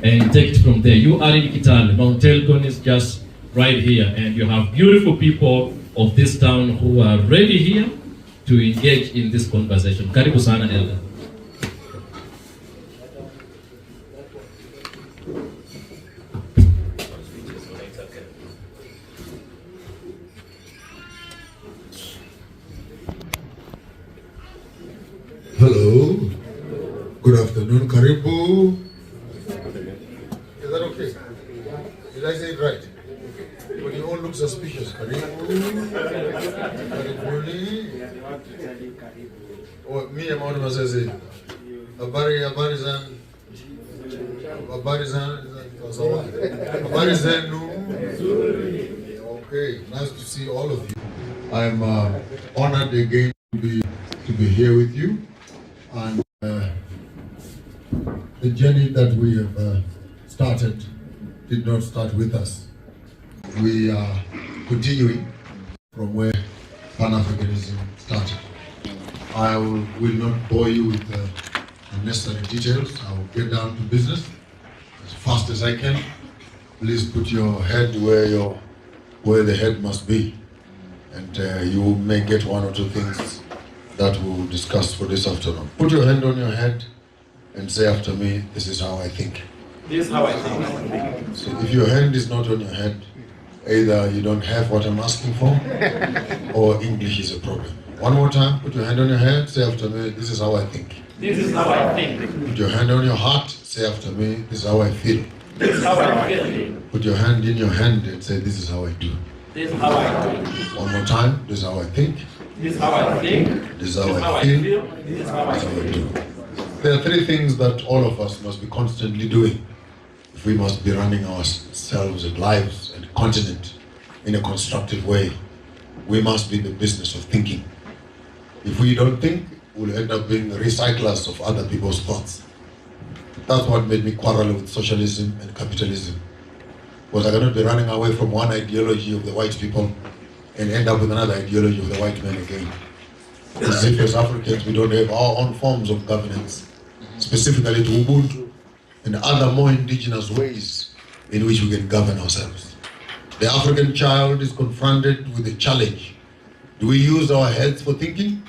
and take it from there. You are in Kitale. Mount Elgon is just right here, and you have beautiful people of this town who are ready here to engage in this conversation. Karibu sana, Elder. Hello. Good afternoon. Karibu. Is that okay? Did I say it right? But you all look suspicious. Karibu. Karibuni. Oh, me and Mount Masese. Habari zenu. Okay, nice to see all of you. I'm honored again to be here with you. And the journey that we have started did not start with us. We are continuing from where Pan-Africanism started. I will not bore you with unnecessary details. I will get down to business as fast as I can. Please put your head where the head must be, and you may get one or two things that we'll discuss for this afternoon. Put your hand on your head and say after me, this is how I think. This is how I think. So if your hand is not on your head, either you don't have what I'm asking for, or English is a problem. One more time, put your hand on your head, say after me, this is how I think. This is how I think. Put your hand on your heart, say after me, this is how I feel. This is how I feel. Put your hand in your hand and say, this is how I do. This is how I do. One more time, this is how I think. This is how I think. This is how I feel. This is how I do. There are three things that all of us must be constantly doing if we must be running ourselves and lives and continent in a constructive way. We must be in the business of thinking. If we don't think, we'll end up being recyclers of other people's thoughts. That's what made me quarrel with socialism and capitalism. Because I cannot be running away from one ideology of the white people and end up with another ideology of the white men again. As if as Africans we don't have our own forms of governance, specifically to Ubuntu and other more indigenous ways in which we can govern ourselves. The African child is confronted with a challenge. Do we use our heads for thinking,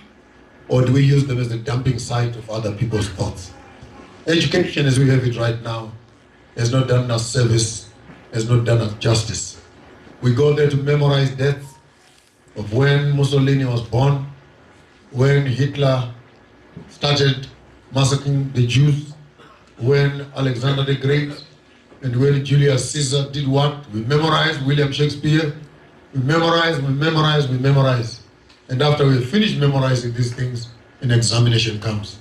or do we use them as the dumping site of other people's thoughts? Education as we have it right now has not done us service, has not done us justice. We go there to memorize dates of when Mussolini was born, when Hitler started massacring the Jews, when Alexander the Great and when Julius Caesar did what? We memorize William Shakespeare. We memorize. And after we finish memorizing these things, an examination comes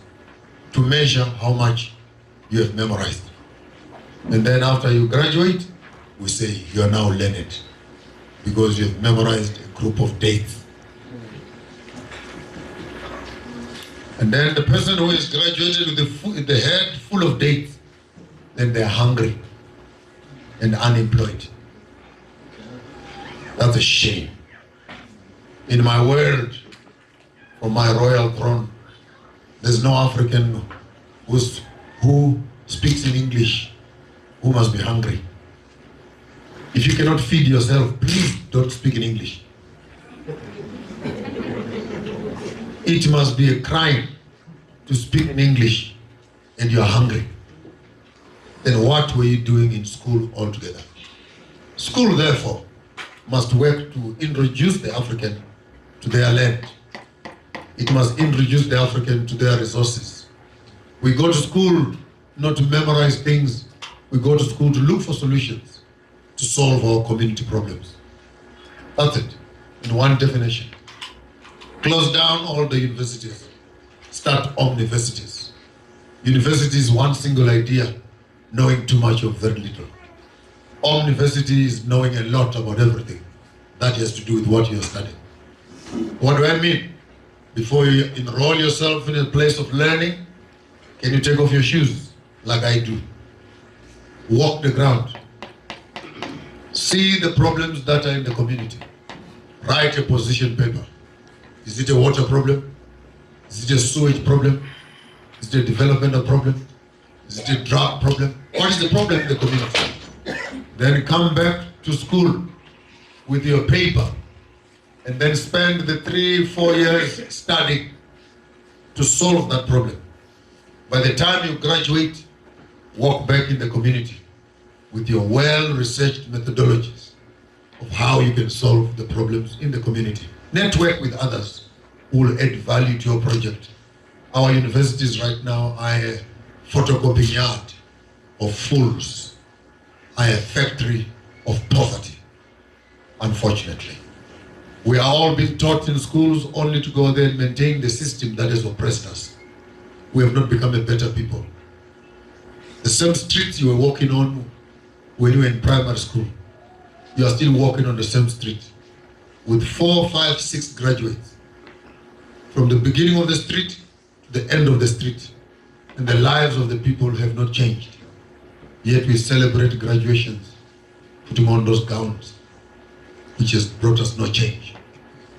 to measure how much you have memorized. And then after you graduate, we say you are now learned because you have memorized a group of dates. And then the person who is graduated with the head full of dates, then they are hungry and unemployed. That's a shame. In my world, from my royal throne, there's no African who speaks in English who must be hungry. If you cannot feed yourself, please don't speak in English. It must be a crime to speak in English and you are hungry. Then what were you doing in school altogether? School, therefore, must work to introduce the African to their land. It must introduce the African to their resources. We go to school not to memorize things. We go to school to look for solutions to solve our community problems. That's it, in one definition. Close down all the universities. Start omniversities. University is one single idea, knowing too much of very little. Omniversity is knowing a lot about everything. That has to do with what you're studying. What do I mean? Before you enroll yourself in a place of learning, can you take off your shoes like I do? Walk the ground. See the problems that are in the community. Write a position paper. Is it a water problem? Is it a sewage problem? Is it a developmental problem? Is it a drug problem? What is the problem in the community? Then come back to school with your paper and then spend the 3-4 years studying to solve that problem. By the time you graduate, walk back in the community with your well-researched methodologies of how you can solve the problems in the community. Network with others who will add value to your project. Our universities right now are a photocopying yard of fools, are a factory of poverty, unfortunately. We are all being taught in schools only to go there and maintain the system that has oppressed us. We have not become a better people. The same streets you were walking on when you were in primary school, you are still walking on the same street with 4, 5, 6 graduates. From the beginning of the street to the end of the street, and the lives of the people have not changed. Yet we celebrate graduations, putting on those gowns, which has brought us no change.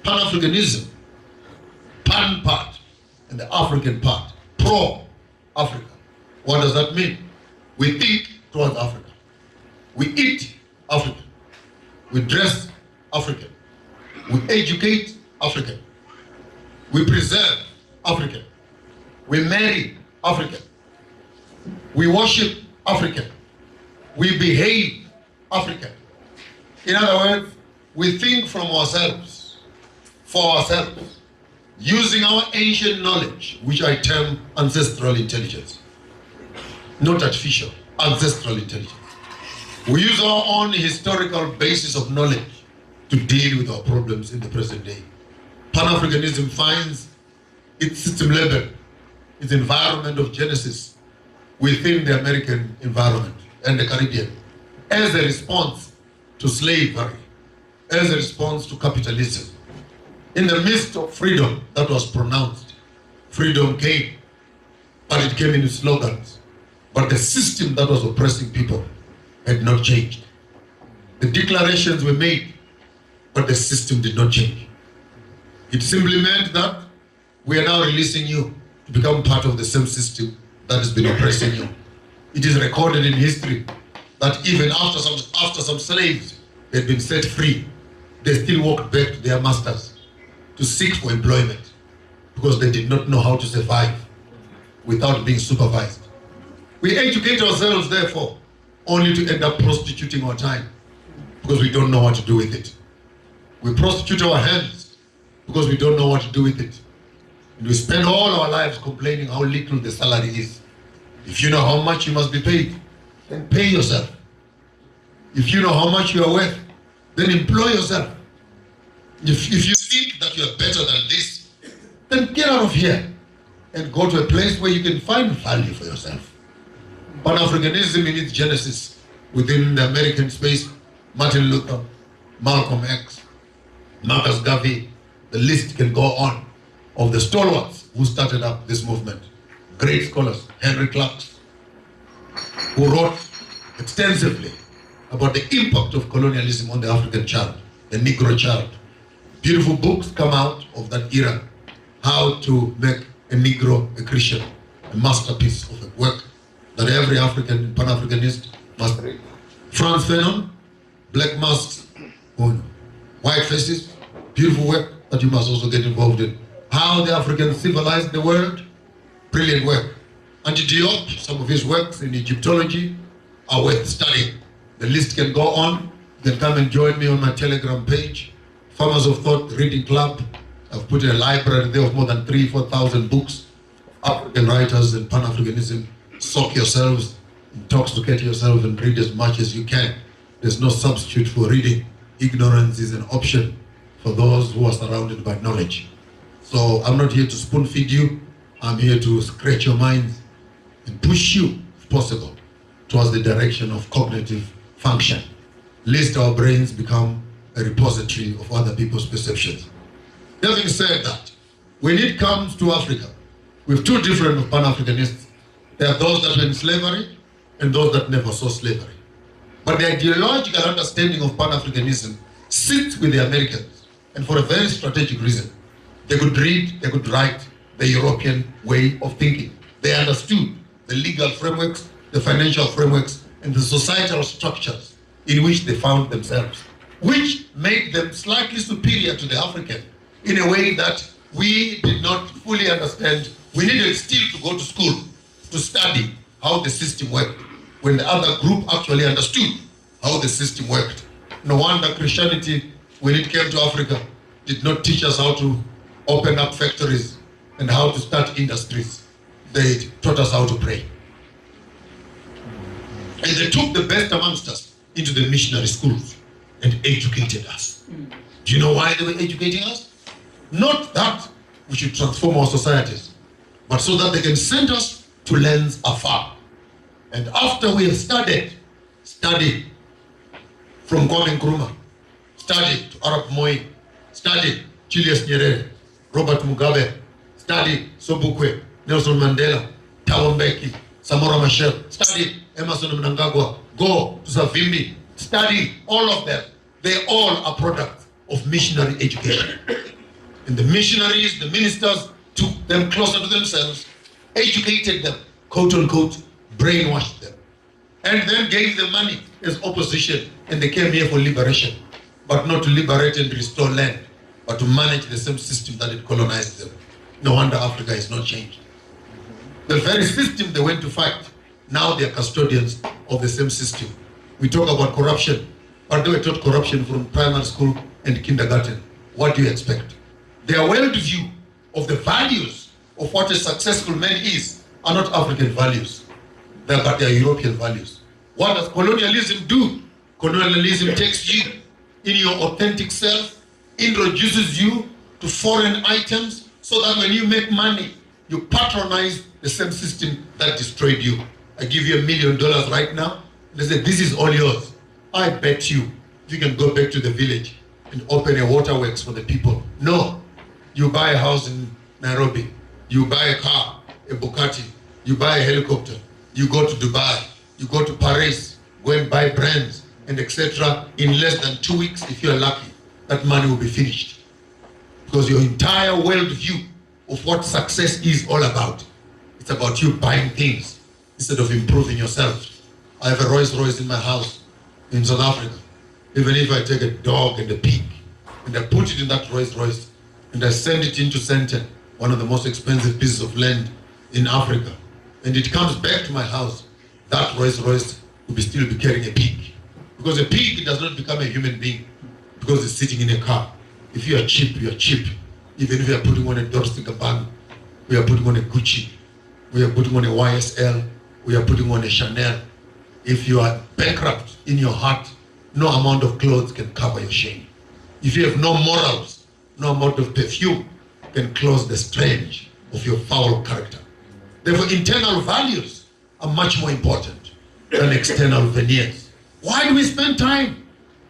Pan-Africanism, pan part, and the African part, pro-Africa. What does that mean? We think towards Africa. We eat African. We dress African. We educate African. We preserve African. We marry African. We worship African. We behave African. In other words, we think from ourselves, for ourselves, using our ancient knowledge, which I term ancestral intelligence. Not artificial, ancestral intelligence. We use our own historical basis of knowledge to deal with our problems in the present day. Pan-Africanism finds its system level, its environment of genesis within the American environment and the Caribbean as a response to slavery, as a response to capitalism. In the midst of freedom that was pronounced, freedom came, but it came in slogans. But the system that was oppressing people had not changed. The declarations were made, but the system did not change. It simply meant that we are now releasing you to become part of the same system that has been oppressing you. It is recorded in history that even after some slaves had been set free, they still walked back to their masters to seek for employment because they did not know how to survive without being supervised. We educate ourselves, therefore, only to end up prostituting our time because we don't know what to do with it. We prostitute our hands because we don't know what to do with it. And we spend all our lives complaining how little the salary is. If you know how much you must be paid, then pay yourself. If you know how much you are worth, then employ yourself. If you think that you are better than this, then get out of here and go to a place where you can find value for yourself. Pan-Africanism in its genesis within the American space, Martin Luther, Malcolm X, Marcus Garvey, the list can go on of the stalwarts who started up this movement. Great scholars, Henry Clark, who wrote extensively about the impact of colonialism on the African child, the Negro child. Beautiful books come out of that era, how to make a Negro a Christian, a masterpiece of a work that every African Pan-Africanist must read. Franz Fanon, Black Masks, White Faces, beautiful work that you must also get involved in. How the Africans civilized the world, brilliant work. Andy Diop, some of his works in Egyptology are worth studying. The list can go on. You can come and join me on my Telegram page, Farmers of Thought Reading Club. I've put a library there of more than 3,000-4,000 books, African writers and Pan-Africanism. Soak yourselves, intoxicate yourself and read as much as you can. There's no substitute for reading. Ignorance is an option for those who are surrounded by knowledge. So I'm not here to spoon feed you. I'm here to scratch your minds and push you, if possible, towards the direction of cognitive function. Lest our brains become a repository of other people's perceptions. Having said that, when it comes to Africa, we have two different Pan-Africanists. There are those that were in slavery and those that never saw slavery. But the ideological understanding of Pan-Africanism sits with the Americans, and for a very strategic reason. They could read, they could write the European way of thinking. They understood the legal frameworks the financial frameworks, and the societal structures in which they found themselves, which made them slightly superior to the African in a way that we did not fully understand. We needed still to go to school to study how the system worked, when the other group actually understood how the system worked. No wonder Christianity, when it came to Africa, did not teach us how to open up factories and how to start industries. They taught us how to pray. And they took the best amongst us into the missionary schools and educated us. Do you know why they were educating us? Not that we should transform our societies, but so that they can send us to lands afar. And after we have studied from Kwame Nkrumah, studied to Arap Moi, studied Julius Nyerere, Robert Mugabe, studied Sobukwe, Nelson Mandela, Thabo Mbeki, Samora Machel, studied Emerson Mnangagwa, go to Savimbi, study all of them. They all are products of missionary education. And the missionaries, the ministers, took them closer to themselves, educated them, quote unquote, brainwashed them, and then gave them money as opposition, and they came here for liberation, but not to liberate and restore land, but to manage the same system that had colonized them. No wonder Africa is not changed. The very system they went to fight, now they are custodians of the same system. We talk about corruption, but they were taught corruption from primary school and kindergarten. What do you expect? Their worldview of the values of what a successful man is are not African values, but they are European values. What does colonialism do? Colonialism takes you in your authentic self, introduces you to foreign items, so that when you make money, you patronize the same system that destroyed you. I give you $1 million right now, and they say, this is all yours. I bet you, if you can go back to the village and open a waterworks for the people. No, you buy a house in Nairobi, you buy a car, a Bugatti, you buy a helicopter, you go to Dubai, you go to Paris, go and buy brands and etc. In less than 2 weeks, if you're lucky, that money will be finished. Because your entire worldview of what success is all about, it's about you buying things instead of improving yourself. I have a Rolls Royce in my house in South Africa. Even if I take a dog and a pig and I put it in that Rolls Royce and I send it into Senten, one of the most expensive pieces of land in Africa, and it comes back to my house, that Rolls Royce will still be carrying a pig. Because a pig does not become a human being because it's sitting in a car. If you are cheap, you are cheap. Even if you are putting on a Dolce & Gabbana, we are putting on a Gucci, we are putting on a YSL, we are putting on a Chanel. If you are bankrupt in your heart, no amount of clothes can cover your shame. If you have no morals, no amount of perfume can close the stench of your foul character. Therefore, internal values are much more important than external veneers. Why do we spend time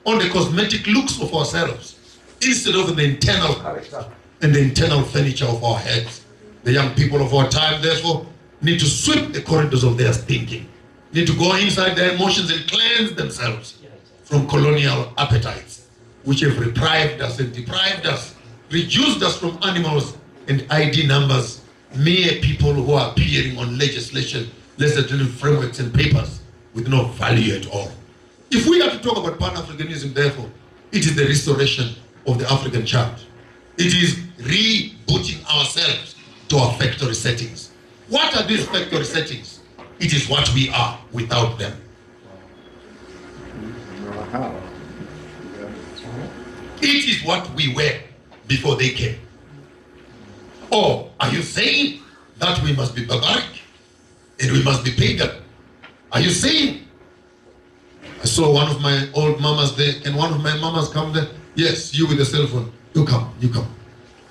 on the cosmetic looks of ourselves instead of the internal character and the internal furniture of our heads? The young people of our time, therefore, need to sweep the corridors of their thinking, need to go inside their emotions and cleanse themselves from colonial appetites, which have deprived us, reduced us from animals and ID numbers, mere people who are appearing on legislation, legislative frameworks and papers with no value at all. If we have to talk about Pan-Africanism, therefore, it is the restoration of the African child. It is rebooting ourselves to our factory settings. What are these factory settings? It is what we are without them. It is what we were before they came. Or are you saying that we must be barbaric and we must be pagan? Are you saying? I saw one of my old mamas there. Can one of my mamas come there? Yes, you with the cell phone. You come, you come.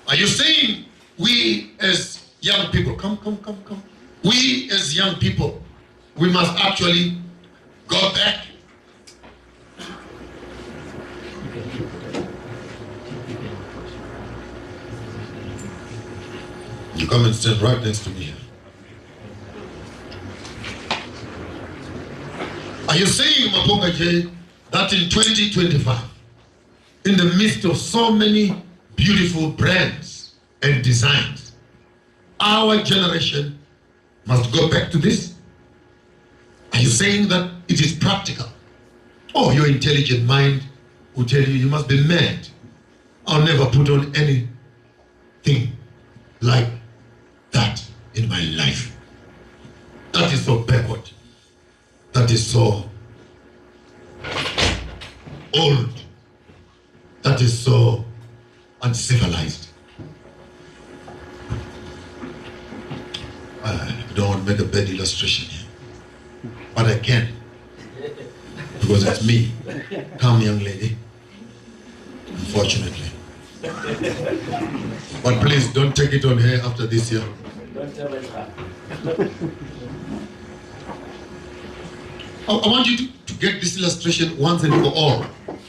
Are you saying we as young people, come. We as young people, we must actually go back? You come and stand right next to me here. Are you saying, Maponga J, that in 2025, in the midst of so many beautiful brands and designs, our generation must go back to this? you saying that it is practical? Oh, your intelligent mind will tell you must be mad. I'll never put on anything like that in my life. That is so backward. That is so old. That is so uncivilized. I don't want to make a bad illustration here, but I can, because it's me. Come, young lady. Unfortunately. But please don't take it on her after this year. Don't tell it her. I want you to get this illustration once and for all,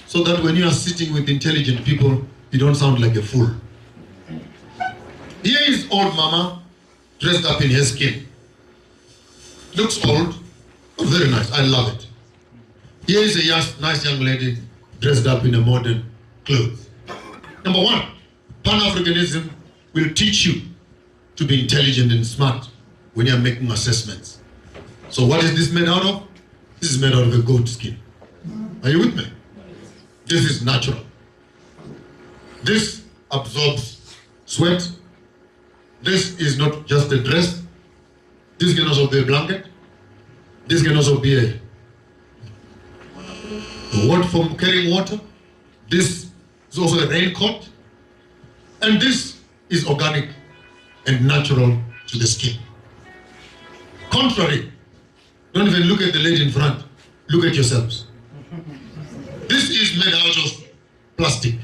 so that when you are sitting with intelligent people, you don't sound like a fool. Here is old mama dressed up in her skin. Looks old, but very nice. I love it. Here is a nice young lady dressed up in a modern clothes. Number one, Pan-Africanism will teach you to be intelligent and smart when you are making assessments. So what is this made out of? This is made out of a goat skin. Are you with me? This is natural. This absorbs sweat. This is not just a dress. This can also be a blanket. This can also be a word for carrying water. This is also a raincoat. And this is organic and natural to the skin. Contrary, don't even look at the lady in front. Look at yourselves. This is made out of plastic.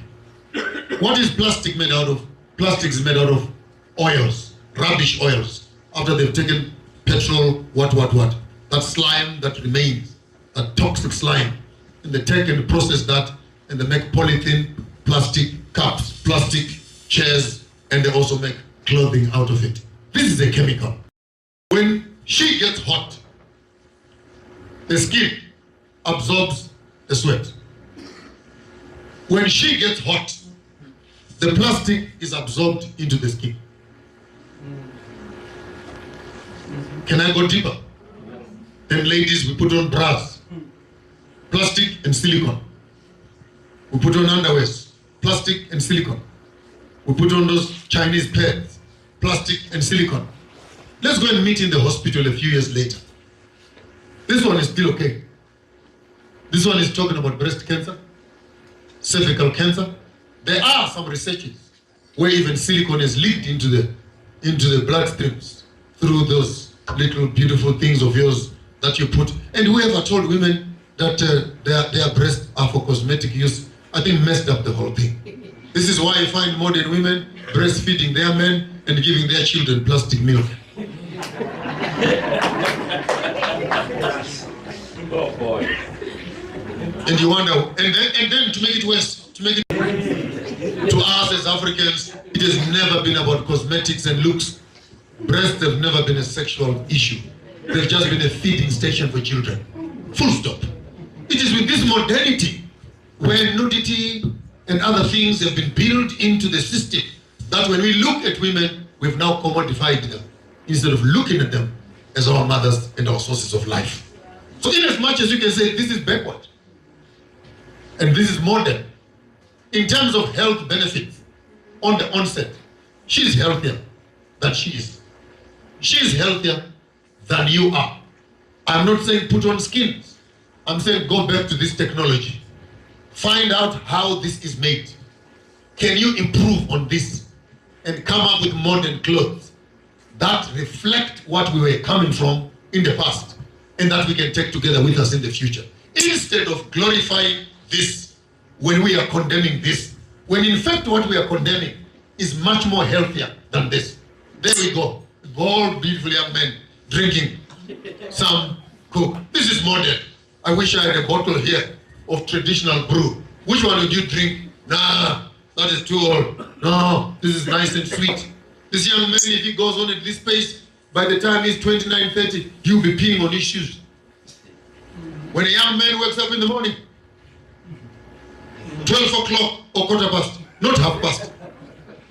What is plastic made out of? Plastic is made out of oils, rubbish oils. After they've taken petrol, what. That slime that remains, that toxic slime. And they take and process that, and they make polythene, plastic cups, plastic chairs, and they also make clothing out of it. This is a chemical. When she gets hot, the skin absorbs the sweat. When she gets hot, the plastic is absorbed into the skin. Can I go deeper? Then ladies, we put on bras, plastic and silicone. We put on underwears, plastic and silicone. We put on those Chinese pads, plastic and silicone. Let's go and meet in the hospital a few years later. This one is still okay. This one is talking about breast cancer, cervical cancer. There are some researches where even silicone is leaked into the bloodstreams through those little beautiful things of yours that you put. And whoever told women that their breasts are for cosmetic use, I think messed up the whole thing. This is why you find modern women breastfeeding their men and giving their children plastic milk. Oh boy. And you wonder, and then to make it worse, to us as Africans, it has never been about cosmetics and looks. Breasts have never been a sexual issue. They've just been a feeding station for children. Full stop. It is with this modernity, where nudity and other things have been built into the system, that when we look at women, we've now commodified them, instead of looking at them as our mothers and our sources of life. So in as much as you can say this is backward, and this is modern, in terms of health benefits, on the onset, she is healthier than she is. She is healthier than you are. I'm not saying put on skins. I'm saying go back to this technology. Find out how this is made. Can you improve on this and come up with modern clothes that reflect what we were coming from in the past and that we can take together with us in the future? Instead of glorifying this when we are condemning this, when in fact what we are condemning is much more healthier than this. There we go. All beautiful young men drinking some Coke. This is modern. I wish I had a bottle here of traditional brew. Which one would you drink? Nah, that is too old. No, this is nice and sweet. This young man, if he goes on at this pace, by the time he's 29, 30, he'll be peeing on his shoes. When a young man wakes up in the morning, 12 o'clock or quarter past, not half past.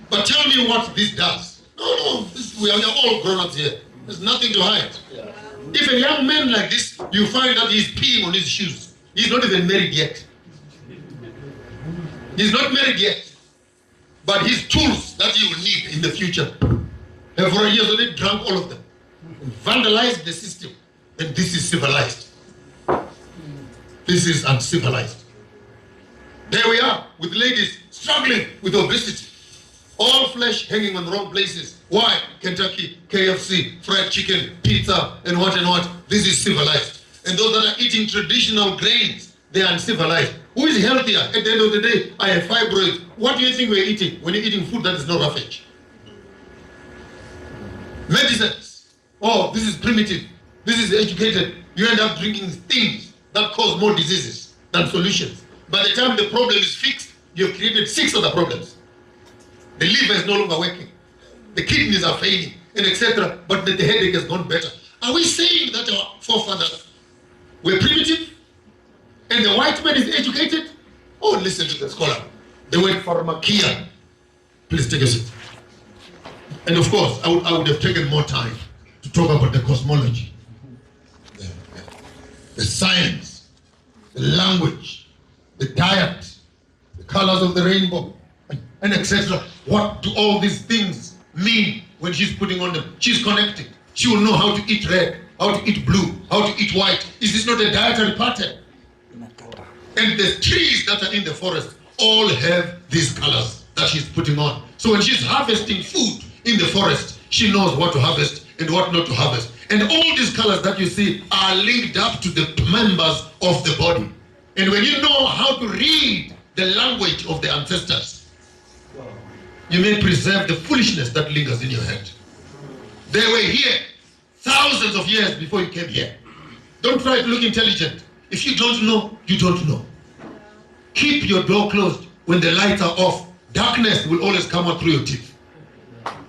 But tell me what this does. No, we are all grown-ups here. There's nothing to hide. If a young man like this, you find that he's peeing on his shoes. He's not even married yet. He's not married yet. But his tools that he will need in the future have for years already drunk all of them. Vandalized the system. And this is civilized. This is uncivilized. There we are, with ladies struggling with obesity. All flesh hanging on the wrong places. Why? Kentucky, KFC, fried chicken, pizza, and what and what. This is civilized. And those that are eating traditional grains, they are uncivilized. Who is healthier? At the end of the day, I have fibroids. What do you think we're eating when you're eating food that is not roughage? Medicines. Oh, this is primitive. This is educated. You end up drinking things that cause more diseases than solutions. By the time the problem is fixed, you've created 6 other problems. The liver is no longer working. The kidneys are failing, and etc. But the headache has gone better. Are we saying that our forefathers were primitive and the white man is educated? Oh, listen to the scholar. The word pharmakia. Please take a seat. And of course, I would have taken more time to talk about the cosmology, the science, the language, the diet, the colors of the rainbow, and etc. What do all these things mean when she's putting on them? She's connected. She will know how to eat red, how to eat blue, how to eat white. Is this not a dietary pattern? And the trees that are in the forest all have these colors that she's putting on. So when she's harvesting food in the forest, she knows what to harvest and what not to harvest. And all these colors that you see are linked up to the members of the body. And when you know how to read the language of the ancestors, you may preserve the foolishness that lingers in your head. They were here thousands of years before you came here. Don't try to look intelligent. If you don't know, you don't know. Keep your door closed when the lights are off. Darkness will always come out through your teeth.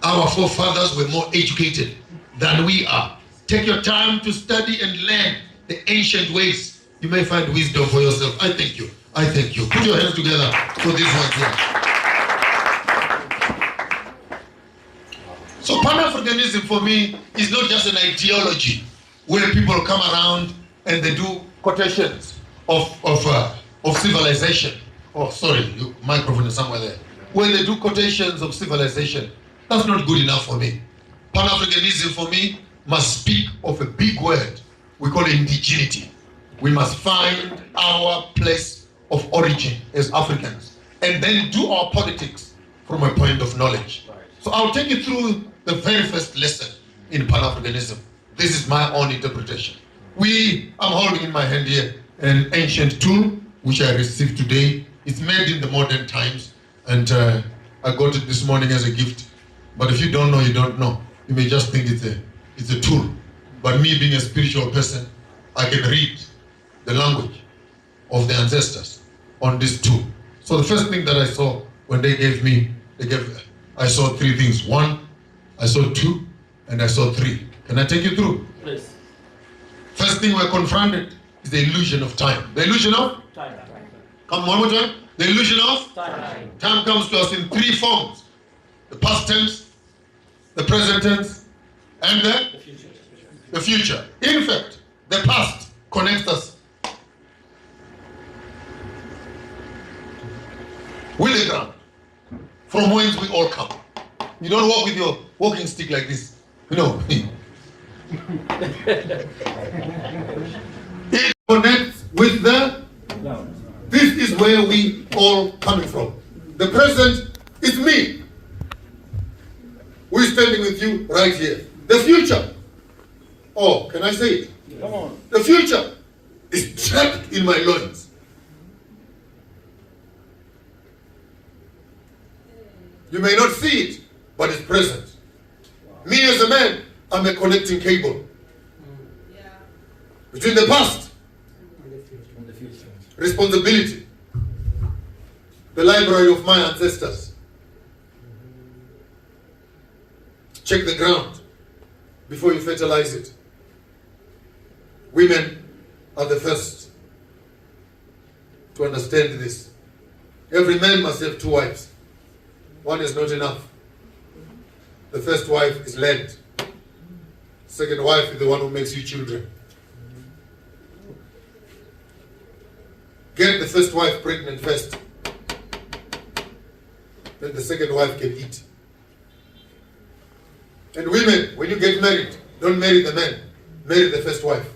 Our forefathers were more educated than we are. Take your time to study and learn the ancient ways. You may find wisdom for yourself. I thank you. I thank you. Put your hands together for this one here. So Pan-Africanism for me is not just an ideology where people come around and they do quotations of civilization. Oh, sorry, your microphone is somewhere there. When they do quotations of civilization, that's not good enough for me. Pan-Africanism for me must speak of a big word we call indigeneity. We must find our place of origin as Africans and then do our politics from a point of knowledge. So I'll take you through the very first lesson in Pan-Africanism. This is my own interpretation. I'm holding in my hand here an ancient tool which I received today. It's made in the modern times, and I got it this morning as a gift. But if you don't know, you don't know. You may just think it's a tool. But me being a spiritual person, I can read the language of the ancestors on this tool. So the first thing that I saw when I saw 3 things. 1, I saw 2, and I saw 3. Can I take you through? Please. First thing we're confronted is the illusion of time. The illusion of? Time. Come one more time. The illusion of? Time. Time comes to us in 3 forms. The past tense, the present tense, and the future. In fact, the past connects us with the ground, from whence we all come. You don't walk with your walking stick like this. You know. It connects with this is where we all coming from. The present is me. We're standing with you right here. The future. Oh, can I say it? Come on. The future is trapped in my loins. You may not see it, but it's present. Me as a man, I'm a connecting cable between the past, responsibility, the library of my ancestors. Check the ground before you fertilize it. Women are the first to understand this. Every man must have 2 wives. 1 is not enough. The first wife is land. Second wife is the one who makes you children. Get the first wife pregnant first. Then the second wife can eat. And women, when you get married, don't marry the man. Marry the first wife,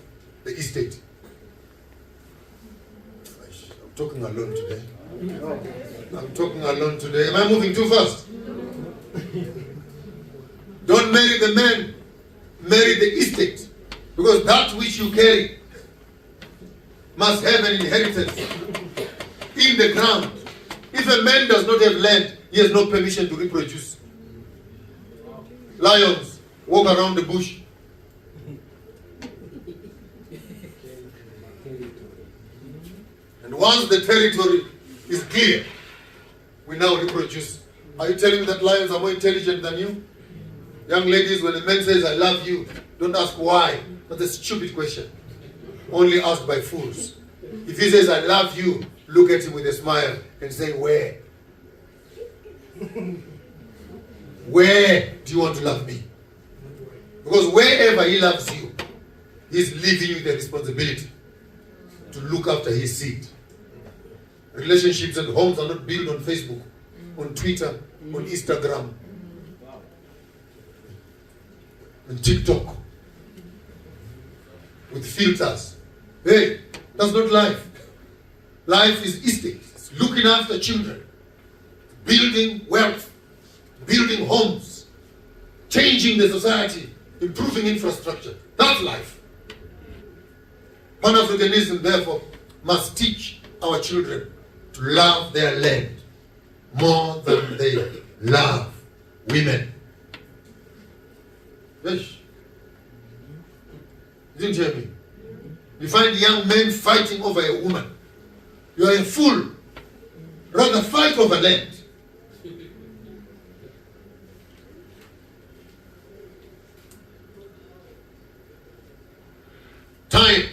the estate. I'm talking alone today. I'm talking alone today. Am I moving too fast? Don't marry the man. Marry the estate. Because that which you carry must have an inheritance in the ground. If a man does not have land, he has no permission to reproduce. Lions walk around the bush. And once the territory is clear, we now reproduce. Are you telling me that lions are more intelligent than you? Young ladies, when a man says, I love you, don't ask why. That's a stupid question. Only asked by fools. If he says, I love you, look at him with a smile and say, where? Where do you want to love me? Because wherever he loves you, he's leaving you the responsibility to look after his seed. Relationships and homes are not built on Facebook, on Twitter, on Instagram, on TikTok, with filters. Hey, that's not life. Life is estate. It's looking after children, building wealth, building homes, changing the society, improving infrastructure. That's life. Pan-Africanism, therefore, must teach our children to love their land more than they love women. Yes. You didn't hear me? You find young men fighting over a woman. You are a fool. Rather fight over land. Time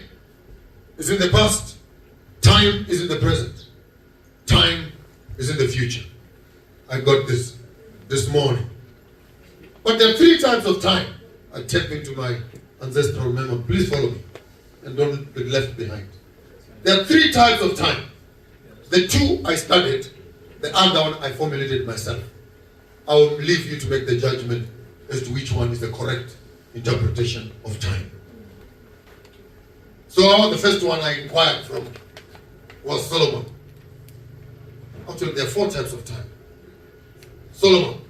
is in the past. Time is in the present. Time is in the future. I got this morning. But there are three types of time. I tap into my ancestral memory. Please follow me and don't be left behind. There are three types of time. The two I studied, the other one I formulated myself. I will leave you to make the judgment as to which one is the correct interpretation of time. So the first one I inquired from was Solomon. Actually, there are four types of time. Solomon,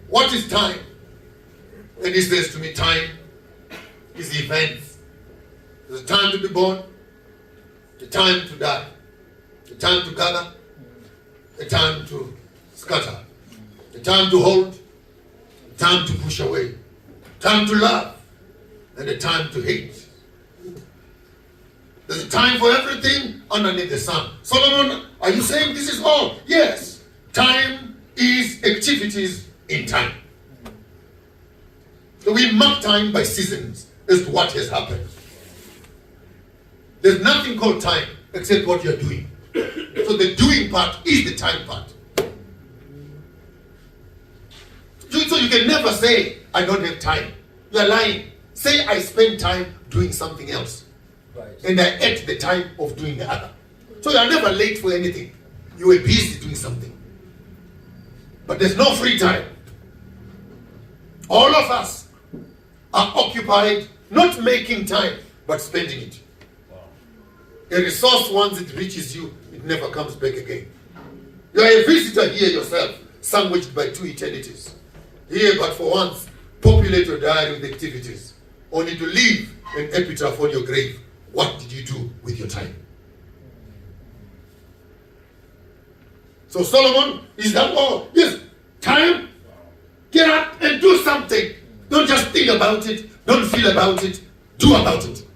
what is time? And he says to me, time is events. There's a time to be born, a time to die, a time to gather, a time to scatter, a time to hold, a time to push away, time to love, and a time to hate. There's a time for everything underneath the sun. Solomon, are you saying this is all? Yes. Time is activities in time. So we mark time by seasons as to what has happened. There's nothing called time except what you're doing. So the doing part is the time part. So you can never say, I don't have time. You're lying. Say, I spend time doing something else. Right. And I ate the time of doing the other. So you're never late for anything. You were busy doing something. But there's no free time. All of us are occupied, not making time, but spending it. Wow. A resource, once it reaches you, it never comes back again. You are a visitor here yourself, sandwiched by two eternities. Here, but for once, populate your diary with activities, only to leave an epitaph on your grave. What did you do with your time? So Solomon, is that all? Yes, time. Get up and do something. Don't just think about it. Don't feel about it. Do about it.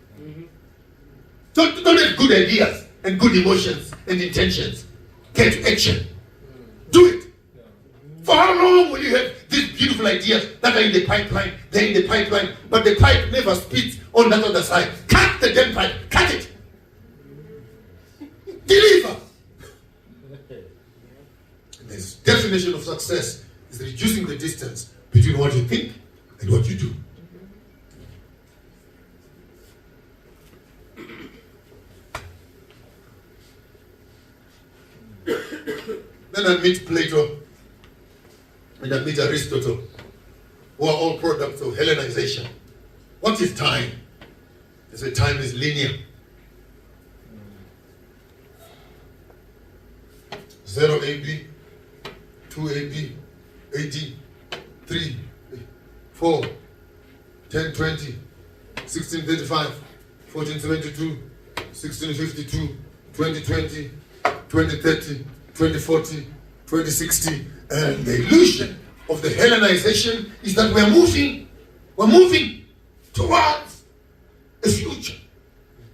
Don't have good ideas and good emotions and intentions. Get to action. Do it. For how long will you have these beautiful ideas that are in the pipeline? They're in the pipeline, but the pipe never spits on that other side. Cut the damn pipe. Cut it. Deliver. The definition of success is reducing the distance between what you think and what you do. Then I meet Plato and I meet Aristotle, who are all products of Hellenization. What is time? They say time is linear. 0 AD, 2 AD, 80, 3, 4, 1020, 1635, 1472, 1652, 2020, 2030, 2040, 2060. And the illusion of the Hellenization is that we're moving towards a future.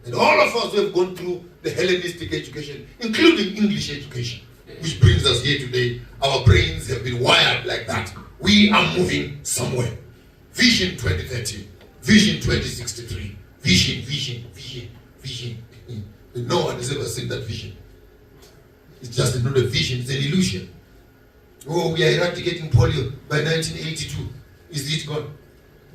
And all of us who have gone through the Hellenistic education, including English education, which brings us here today, our brains have been wired like that. We are moving somewhere. Vision 2030, Vision 2063, vision. No one has ever seen that vision. It's just not a vision, it's an illusion. Oh, we are eradicating polio by 1982. Is it gone?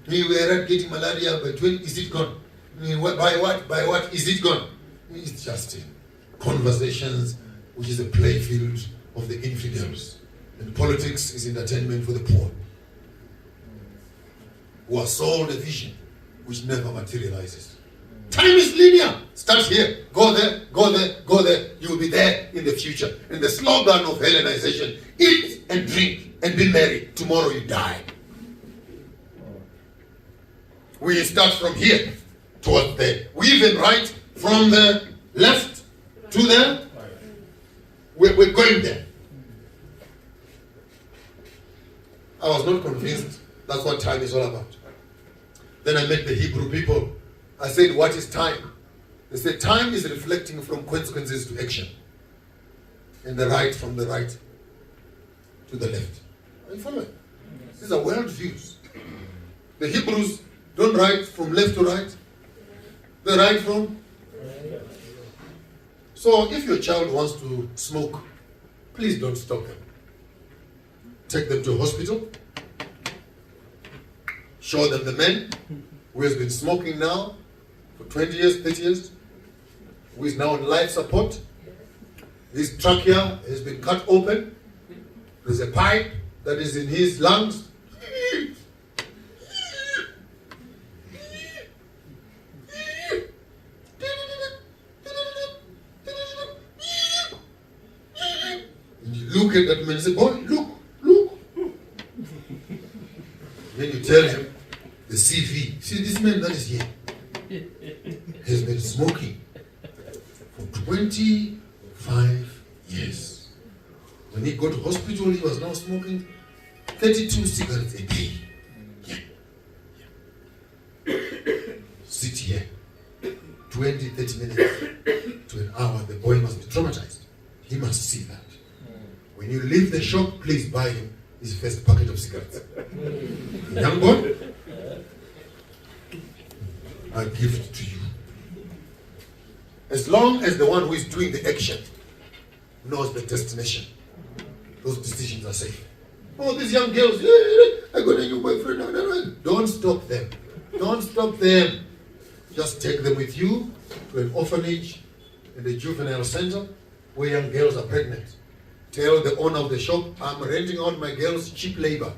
We are eradicating malaria by 20. Is it gone? By what? By what? Is it gone? It's just conversations, which is a playfield of the infidels. And politics is entertainment for the poor, who are sold a vision which never materializes. Time is linear. Start here, go there, go there, go there. You will be there in the future. And the slogan of Hellenization: eat and drink and be merry. Tomorrow you die. We start from here towards there. We even write from the left to the. We're going there. I was not convinced that's what time is all about. Then I met the Hebrew people. I said, what is time? They said, time is reflecting from consequences to action. And the right from the right to the left. Are you following? These are world views. The Hebrews don't write from left to right. They write from. So if your child wants to smoke, please don't stop them. Take them to a hospital. Show them the man who has been smoking now for 20 years, 30 years, who is now on life support. His trachea has been cut open. There's a pipe that is in his lungs. And you look at that man and say, boy, look. Then you tell him the CV. See, this man that is here has been smoking for 25 years. When he got to hospital, he was now smoking 32 cigarettes a day. Yeah. Sit here. 20, 30 minutes to an hour. The boy must be traumatized. He must see that. When you leave the shop, please buy him his first packet of cigarettes. Young boy, I give it to you. As long as the one who is doing the action knows the destination, those decisions are safe. Oh, these young girls, I got a new boyfriend. Don't stop them. Don't stop them. Just take them with you to an orphanage and a juvenile center where young girls are pregnant. Tell the owner of the shop, I'm renting out my girls cheap labor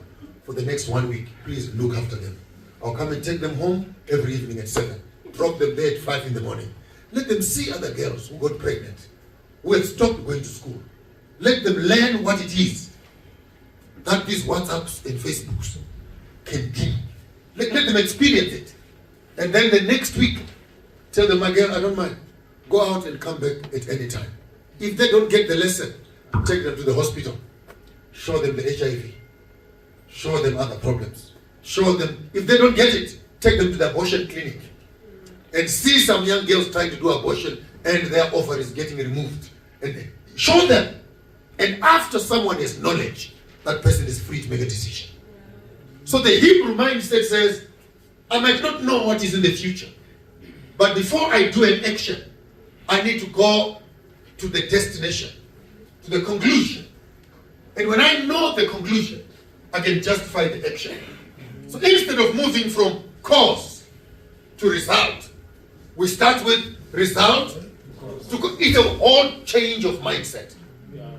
for the next 1 week. Please look after them. I'll come and take them home every evening at 7. Drop them there at 5 in the morning. Let them see other girls who got pregnant, who have stopped going to school. Let them learn what it is that these WhatsApps and Facebooks can do. Let them experience it. And then the next week, tell them, my girl, I don't mind. Go out and come back at any time. If they don't get the lesson, take them to the hospital. Show them the HIV. Show them other problems. Show them, if they don't get it, take them to the abortion clinic. And see some young girls trying to do abortion and their offer is getting removed. And show them. And after someone has knowledge, that person is free to make a decision. So the Hebrew mindset says, I might not know what is in the future, but before I do an action, I need to go to the destination, to the conclusion. And when I know the conclusion, I can justify the action. So instead of moving from cause to result, we start with result. It's a whole change of mindset.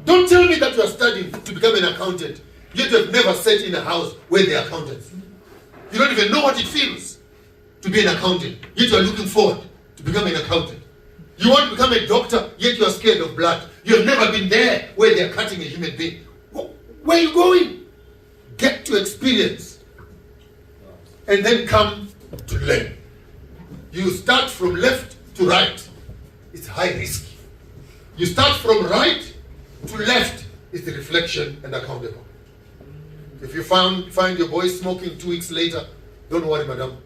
Don't tell me that you are studying to become an accountant, yet you have never sat in a house where there are accountants. You don't even know what it feels to be an accountant, yet you are looking forward to become an accountant. You want to become a doctor, yet you are scared of blood. You have never been there where they are cutting a human being. Where are you going? Get to experience and then come to learn. You start from left to right. It's high risk. You start from right to left. It's the reflection and accountable. If you find your boy smoking 2 weeks later, don't worry, madam.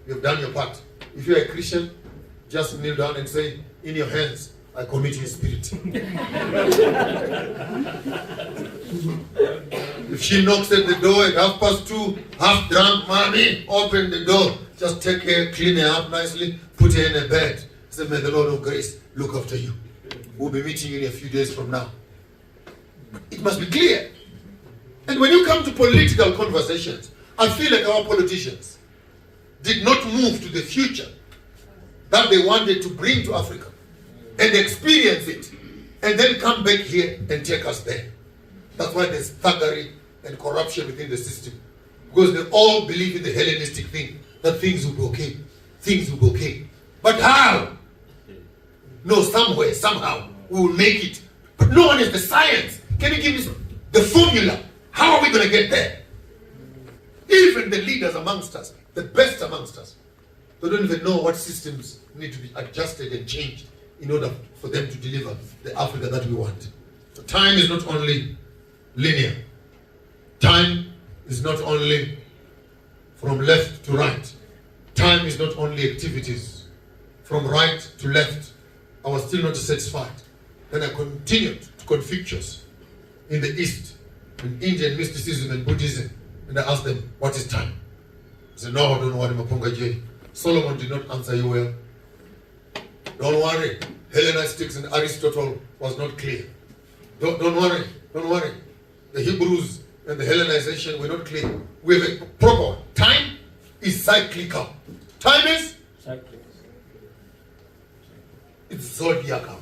You've done your part. If you're a Christian, just kneel down and say, in your hands, I commit your spirit. If she knocks at the door at 2:30, half drunk, mommy, open the door. Just take her, clean her up nicely, put her in a bed. Say, may the Lord of grace look after you. We'll be meeting you in a few days from now. It must be clear. And when you come to political conversations, I feel like our politicians did not move to the future that they wanted to bring to Africa and experience it and then come back here and take us there. That's why there's thuggery and corruption within the system. Because they all believe in the Hellenistic thing, that things will be okay. Things will be okay. But how? No, somewhere, somehow, we will make it. But no one has the science. Can you give us the formula? How are we going to get there? Even the leaders amongst us, the best amongst us, they don't even know what systems need to be adjusted and changed in order for them to deliver the Africa that we want. So time is not only linear. Time is not only from left to right. Time is not only activities from right to left. I was still not satisfied. Then I continued to Confucius in the East, in Indian mysticism and Buddhism, and I asked them, what is time? I said, no, I don't know what Maponga J. Solomon did not answer you well. Don't worry. Hellenistics and Aristotle was not clear. Don't worry. Don't worry. The Hebrews and the Hellenization were not clear. We have a proper time is cyclical. Time is cyclical. It's zodiacal.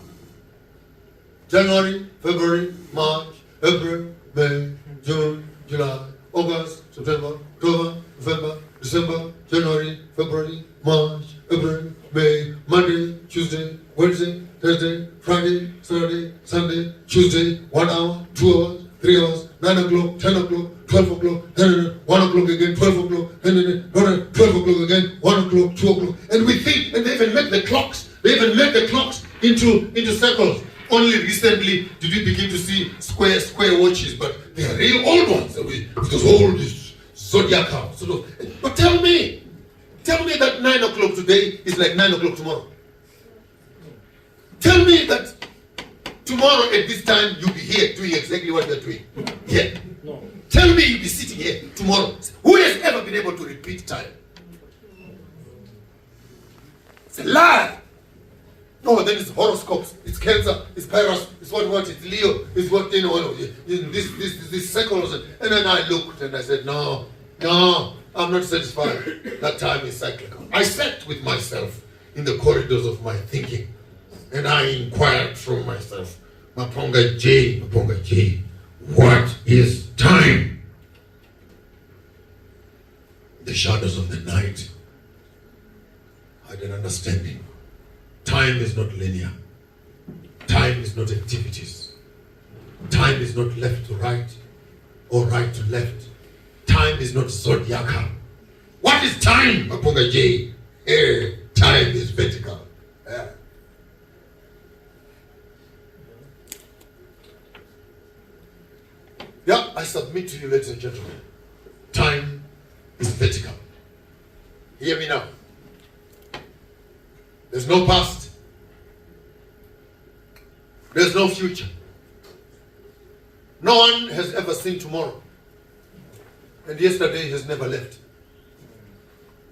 January, February, March, April, May, June, July, August, September, October, November, December, January, February, March, April, May, Monday, Tuesday, Wednesday, Thursday, Friday, Saturday, Sunday, Tuesday, 1 hour, 2 hours, 3 hours, 9 o'clock, 10 o'clock, 12 o'clock, 1 o'clock again, 12 o'clock, 12 o'clock again, 1 o'clock, 2 o'clock. And we think, and they even make the clocks into circles. Only recently did we begin to see square watches, but they are real old ones. Because all this zodiacal sort of. But tell me that 9 o'clock today is like 9 o'clock tomorrow. Tell me that tomorrow at this time you'll be here doing exactly what you're doing. Yeah. No. Tell me you'll be sitting here tomorrow. Who has ever been able to repeat time? It's a lie. No, then it's horoscopes, it's Cancer, it's Pisces, it's what, it's Leo, it's what, this circles. And then I looked and I said, no, I'm not satisfied. That time is cyclical. I sat with myself in the corridors of my thinking and I inquired from myself, Maponga J, what is time? The shadows of the night had an understanding. Time is not linear. Time is not activities. Time is not left to right or right to left. Time is not zodiacal. What is time, Maponga J? Time is vertical. Yeah, I submit to you, ladies and gentlemen. Time is vertical. Hear me now. There's no past. There's no future. No one has ever seen tomorrow. And yesterday has never left.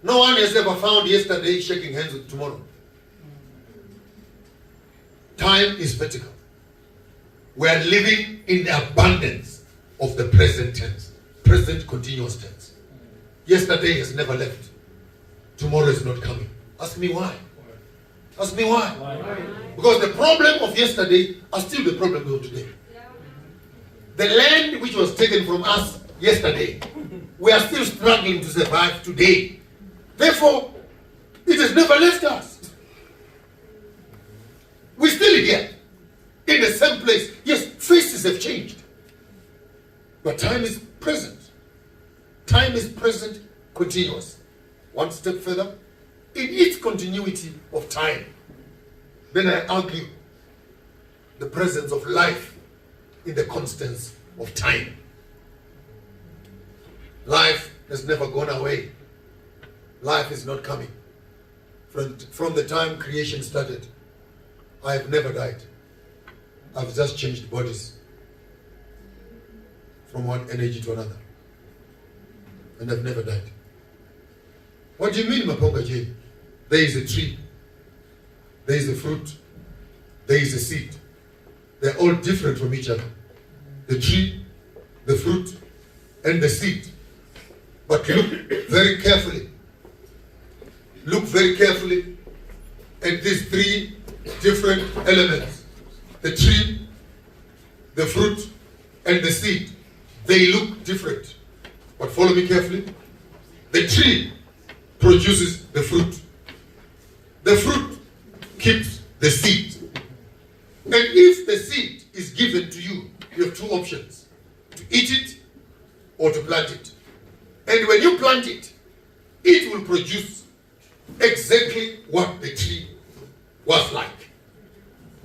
No one has ever found yesterday shaking hands with tomorrow. Time is vertical. We are living in the abundance of the present tense. Present continuous tense. Yesterday has never left. Tomorrow is not coming. Ask me why. Ask me why. Because the problem of yesterday are still the problem of today. The land which was taken from us yesterday, we are still struggling to survive today. Therefore, it has never left us. We're still here, in the same place. Yes, faces have changed, but time is present. Time is present, continuous. One step further, in its continuity of time, then I argue the presence of life in the constants of time. Life has never gone away. Life is not coming. From the time creation started, I have never died. I've just changed bodies from one energy to another. And I've never died. What do you mean, Maponga J? There is a tree. There is a fruit. There is a seed. They're all different from each other. The tree, the fruit, and the seed. But look very carefully. Look very carefully at these three different elements. The tree, the fruit, and the seed. They look different. But follow me carefully. The tree produces the fruit. The fruit keeps the seed. And if the seed is given to you, you have two options: to eat it or to plant it. And when you plant it, it will produce exactly what the tree was like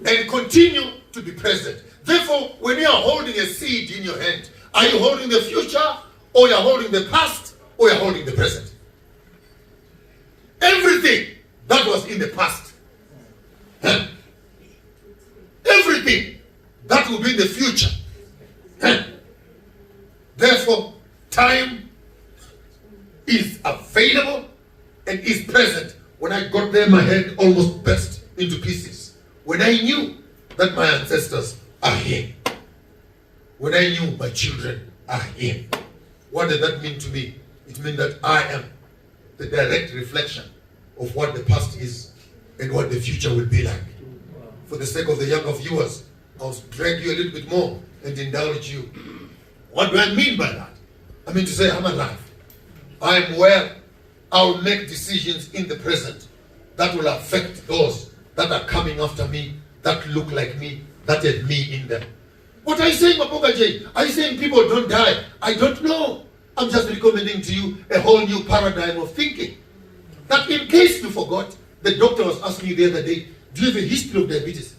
and continue to be present. Therefore, when you are holding a seed in your hand, are you holding the future, or you are holding the past, or you are holding the present? Everything that was in the past, everything that will be in the future. Therefore, time is available and is present. When I got there, my head almost burst into pieces. When I knew that my ancestors are here. When I knew my children are here. What did that mean to me? It meant that I am the direct reflection of what the past is and what the future will be like. For the sake of the younger viewers, I'll drag you a little bit more and indulge you. What do I mean by that? I mean to say I'm alive. I am where I'll make decisions in the present that will affect those that are coming after me, that look like me, that have me in them. What are you saying, Maponga J? Are you saying people don't die? I don't know. I'm just recommending to you a whole new paradigm of thinking. That in case you forgot, the doctor was asking you the other day, do you have a history of diabetes?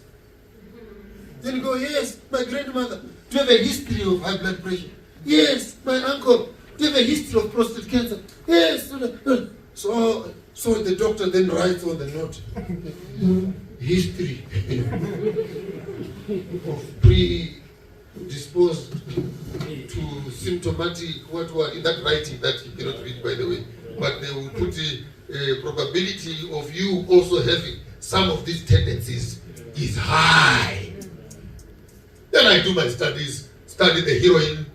Then you go, yes, my grandmother. Do you have a history of high blood pressure? Yes, my uncle. Do you have a history of prostate cancer? Yes. So the doctor then writes on the note, history of predisposed to symptomatic, what were in that writing that you cannot read, by the way, but they will put a probability of you also having some of these tendencies is high. Then I do my studies, study the heroin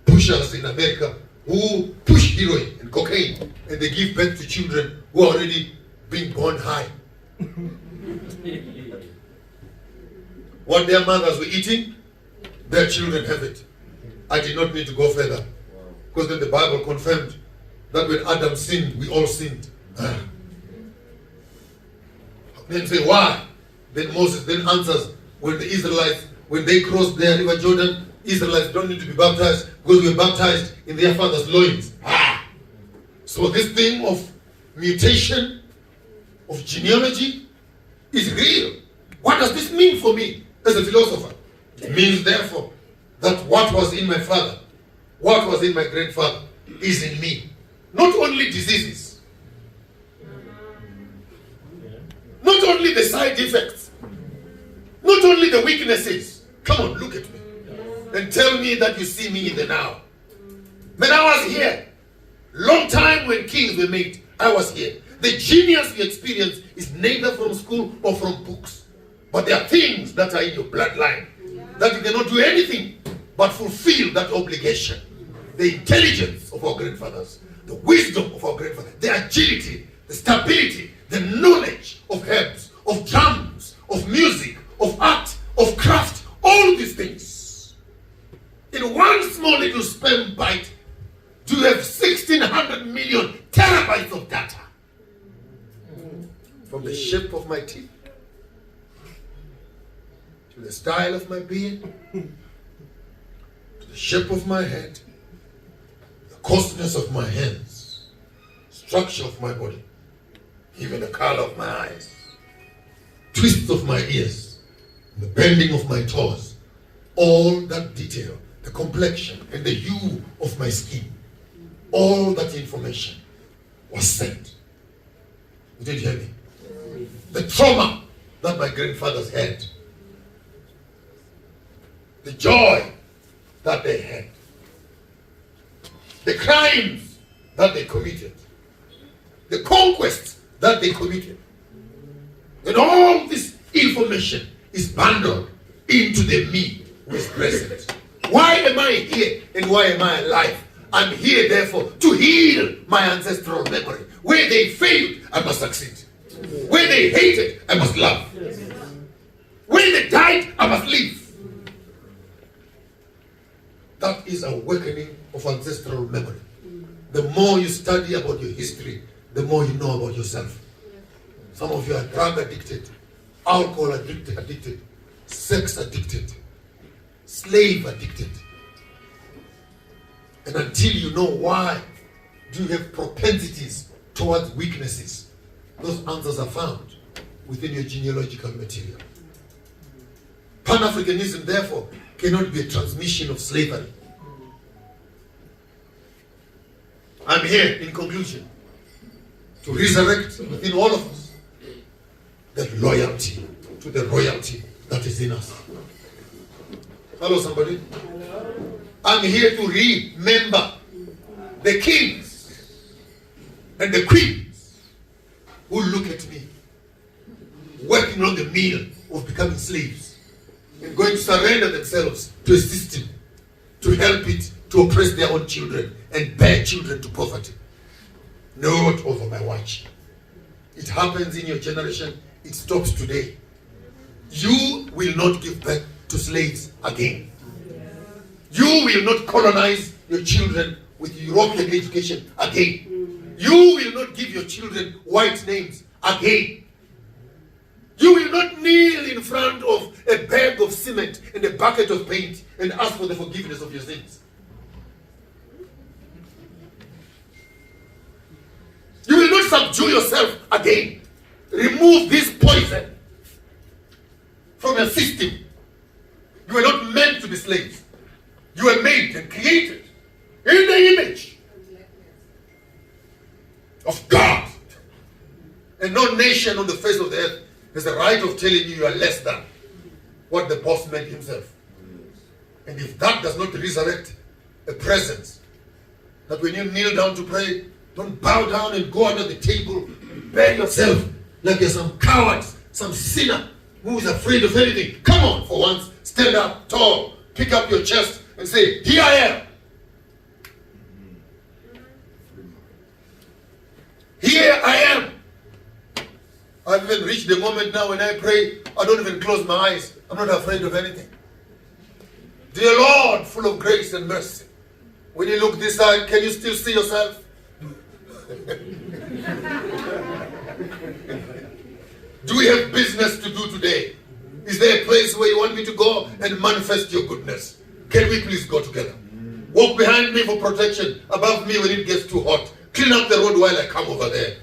pushers in America who push heroin and cocaine, and they give birth to children who are already being born high. What their mothers were eating, their children have it. I did not need to go further, because then the Bible confirmed that when Adam sinned, we all sinned. Then say, why? Then Moses then answers, when the Israelites, when they crossed their river Jordan, Israelites don't need to be baptized because we were baptized in their father's loins. So this thing of mutation, of genealogy, is real. What does this mean for me as a philosopher? It means, therefore, that what was in my father, what was in my grandfather, is in me. Not only diseases, not only the side effects, not only the weaknesses. Come on, look at me and tell me that you see me in the now. When I was here, long time when kings were made, I was here. The genius you experience is neither from school or from books, but there are things that are in your bloodline that you cannot do anything but fulfill that obligation. The intelligence of our grandfathers, the wisdom of our grandfathers, the agility, the stability, the knowledge of herbs, of drums, of music, of art, of craft, all these things to the style of my beard, to the shape of my head, the coarseness of my hands, structure of my body, even the color of my eyes, twists of my ears, the bending of my toes, all that detail, the complexion and the hue of my skin, all that information was sent. You did hear me? The trauma that my grandfathers had, the joy that they had, the crimes that they committed, the conquests that they committed, and all this information is bundled into the me who is present. Why am I here and why am I alive? I'm here, therefore, to heal my ancestral memory. Where they failed, I must succeed. Where they hated, I must love. Where they died, I must live. That is awakening of ancestral memory. The more you study about your history, the more you know about yourself. Some of you are drug addicted, alcohol addicted, sex addicted, slave addicted. And until you know why do you have propensities towards weaknesses, those answers are found within your genealogical material. Pan-Africanism, therefore, cannot be a transmission of slavery. I'm here, in conclusion, to resurrect within all of us that loyalty to the royalty that is in us. Hello, somebody? Hello. I'm here to remember the kings and the queens who look at me working on the meal of becoming slaves and going to surrender themselves to a system to help it to oppress their own children and bear children to poverty. Not over my watch. It happens in your generation. It stops today. You will not give birth to slaves again. You will not colonize your children with European education again. You will not give your children white names again. You will not kneel in front of a bag of cement and a bucket of paint and ask for the forgiveness of your sins. You will not subdue yourself again. Remove this poison from your system. You were not meant to be slaves. You were made and created in the image of God. And no nation on the face of the earth has the right of telling you you are less than what the boss made himself. And if that does not resurrect a presence, that when you kneel down to pray, don't bow down and go under the table, bury yourself like you're some coward, some sinner who is afraid of anything. Come on, for once, stand up tall, pick up your chest and say, here I am. Here I am. I've even reached the moment now when I pray, I don't even close my eyes. I'm not afraid of anything. Dear Lord, full of grace and mercy, when you look this side, can you still see yourself? Do we have business to do today? Is there a place where you want me to go and manifest your goodness? Can we please go together? Walk behind me for protection, above me when it gets too hot. Clean up the road while I come over there.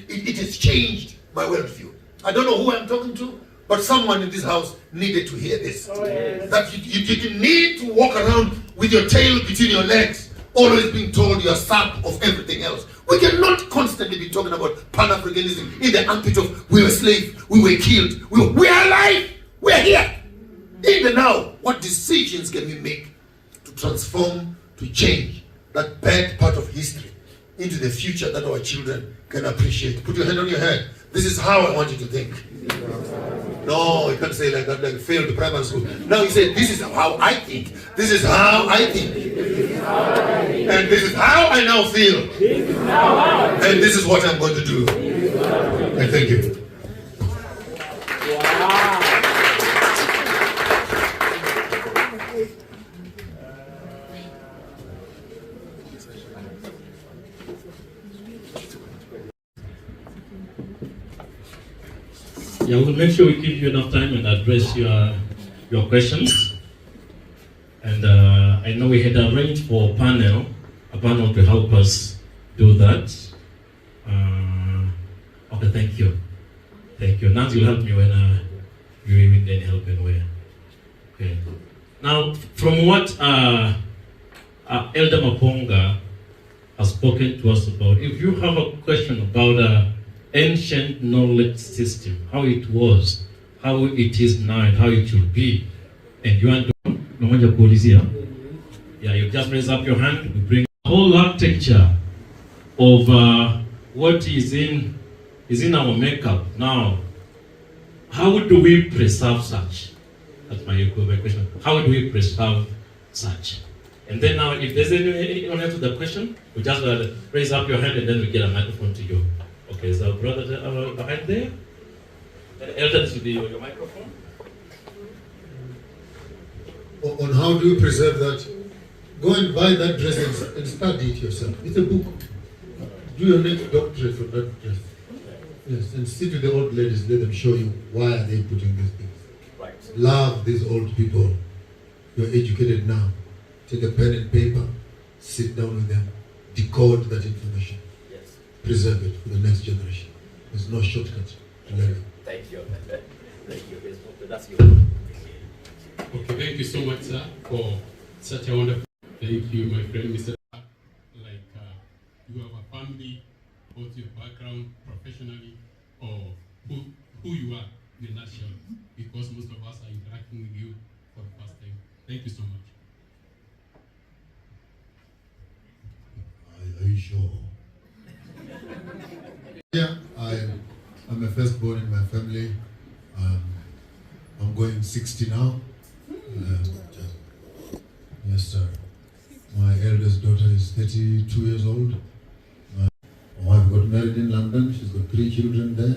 It has changed my worldview. I don't know who I'm talking to, but someone in this house needed to hear this. Oh, yes. That you need to walk around with your tail between your legs, always being told you are sap of everything else. We cannot constantly be talking about Pan-Africanism in the armpit of we were slaves, we were killed, we are alive, we are here. In the now, what decisions can we make to transform, to change that bad part of history into the future that our children can appreciate? Put your hand on your head. This is how I want you to think. No, you can't say like that, like failed primary school. Now you say, this is how I think. This is how I think. And this is how I now feel. And this is what I'm going to do. And thank you. Yeah, we'll make sure we give you enough time and address your questions. And I know we had arranged for a panel to help us do that. Okay, thank you. Thank you. Nancy will help me when you need any help anywhere. Okay. Now, from what Elder Maponga has spoken to us about, if you have a question about ancient knowledge system, how it was, how it is now, and how it should be, and you want to, yeah, you just raise up your hand. We bring the whole architecture of what is in our makeup now. How do we preserve such? That's my question. How do we preserve such? And then now, if there's anyone else with a question, we just raise up your hand and then we get a microphone to you. Okay, is our brother behind there? Elder, this will be your microphone. On how do you preserve that? Go and buy that dress and study it yourself. It's a book. Do your next doctorate for that dress. Yes, and sit with the old ladies, let them show you why are they putting these things. Right. Love these old people. You're educated now. Take a pen and paper, sit down with them, decode that information. Yes. Preserve it for the next generation. There's no shortcut to learning. Thank you. Thank you. That's you. Okay, thank you so much, sir, for such a wonderful. Thank you, my friend, Mr. You have a family, both your background professionally or who you are in a nutshell, because most of us are interacting with you for the first time. Thank you so much. Are you sure? Yeah, I'm a firstborn in my family. I'm going 60 now. Yes, sir. My eldest daughter is 32 years old. My wife got married in London. She's got 3 children there.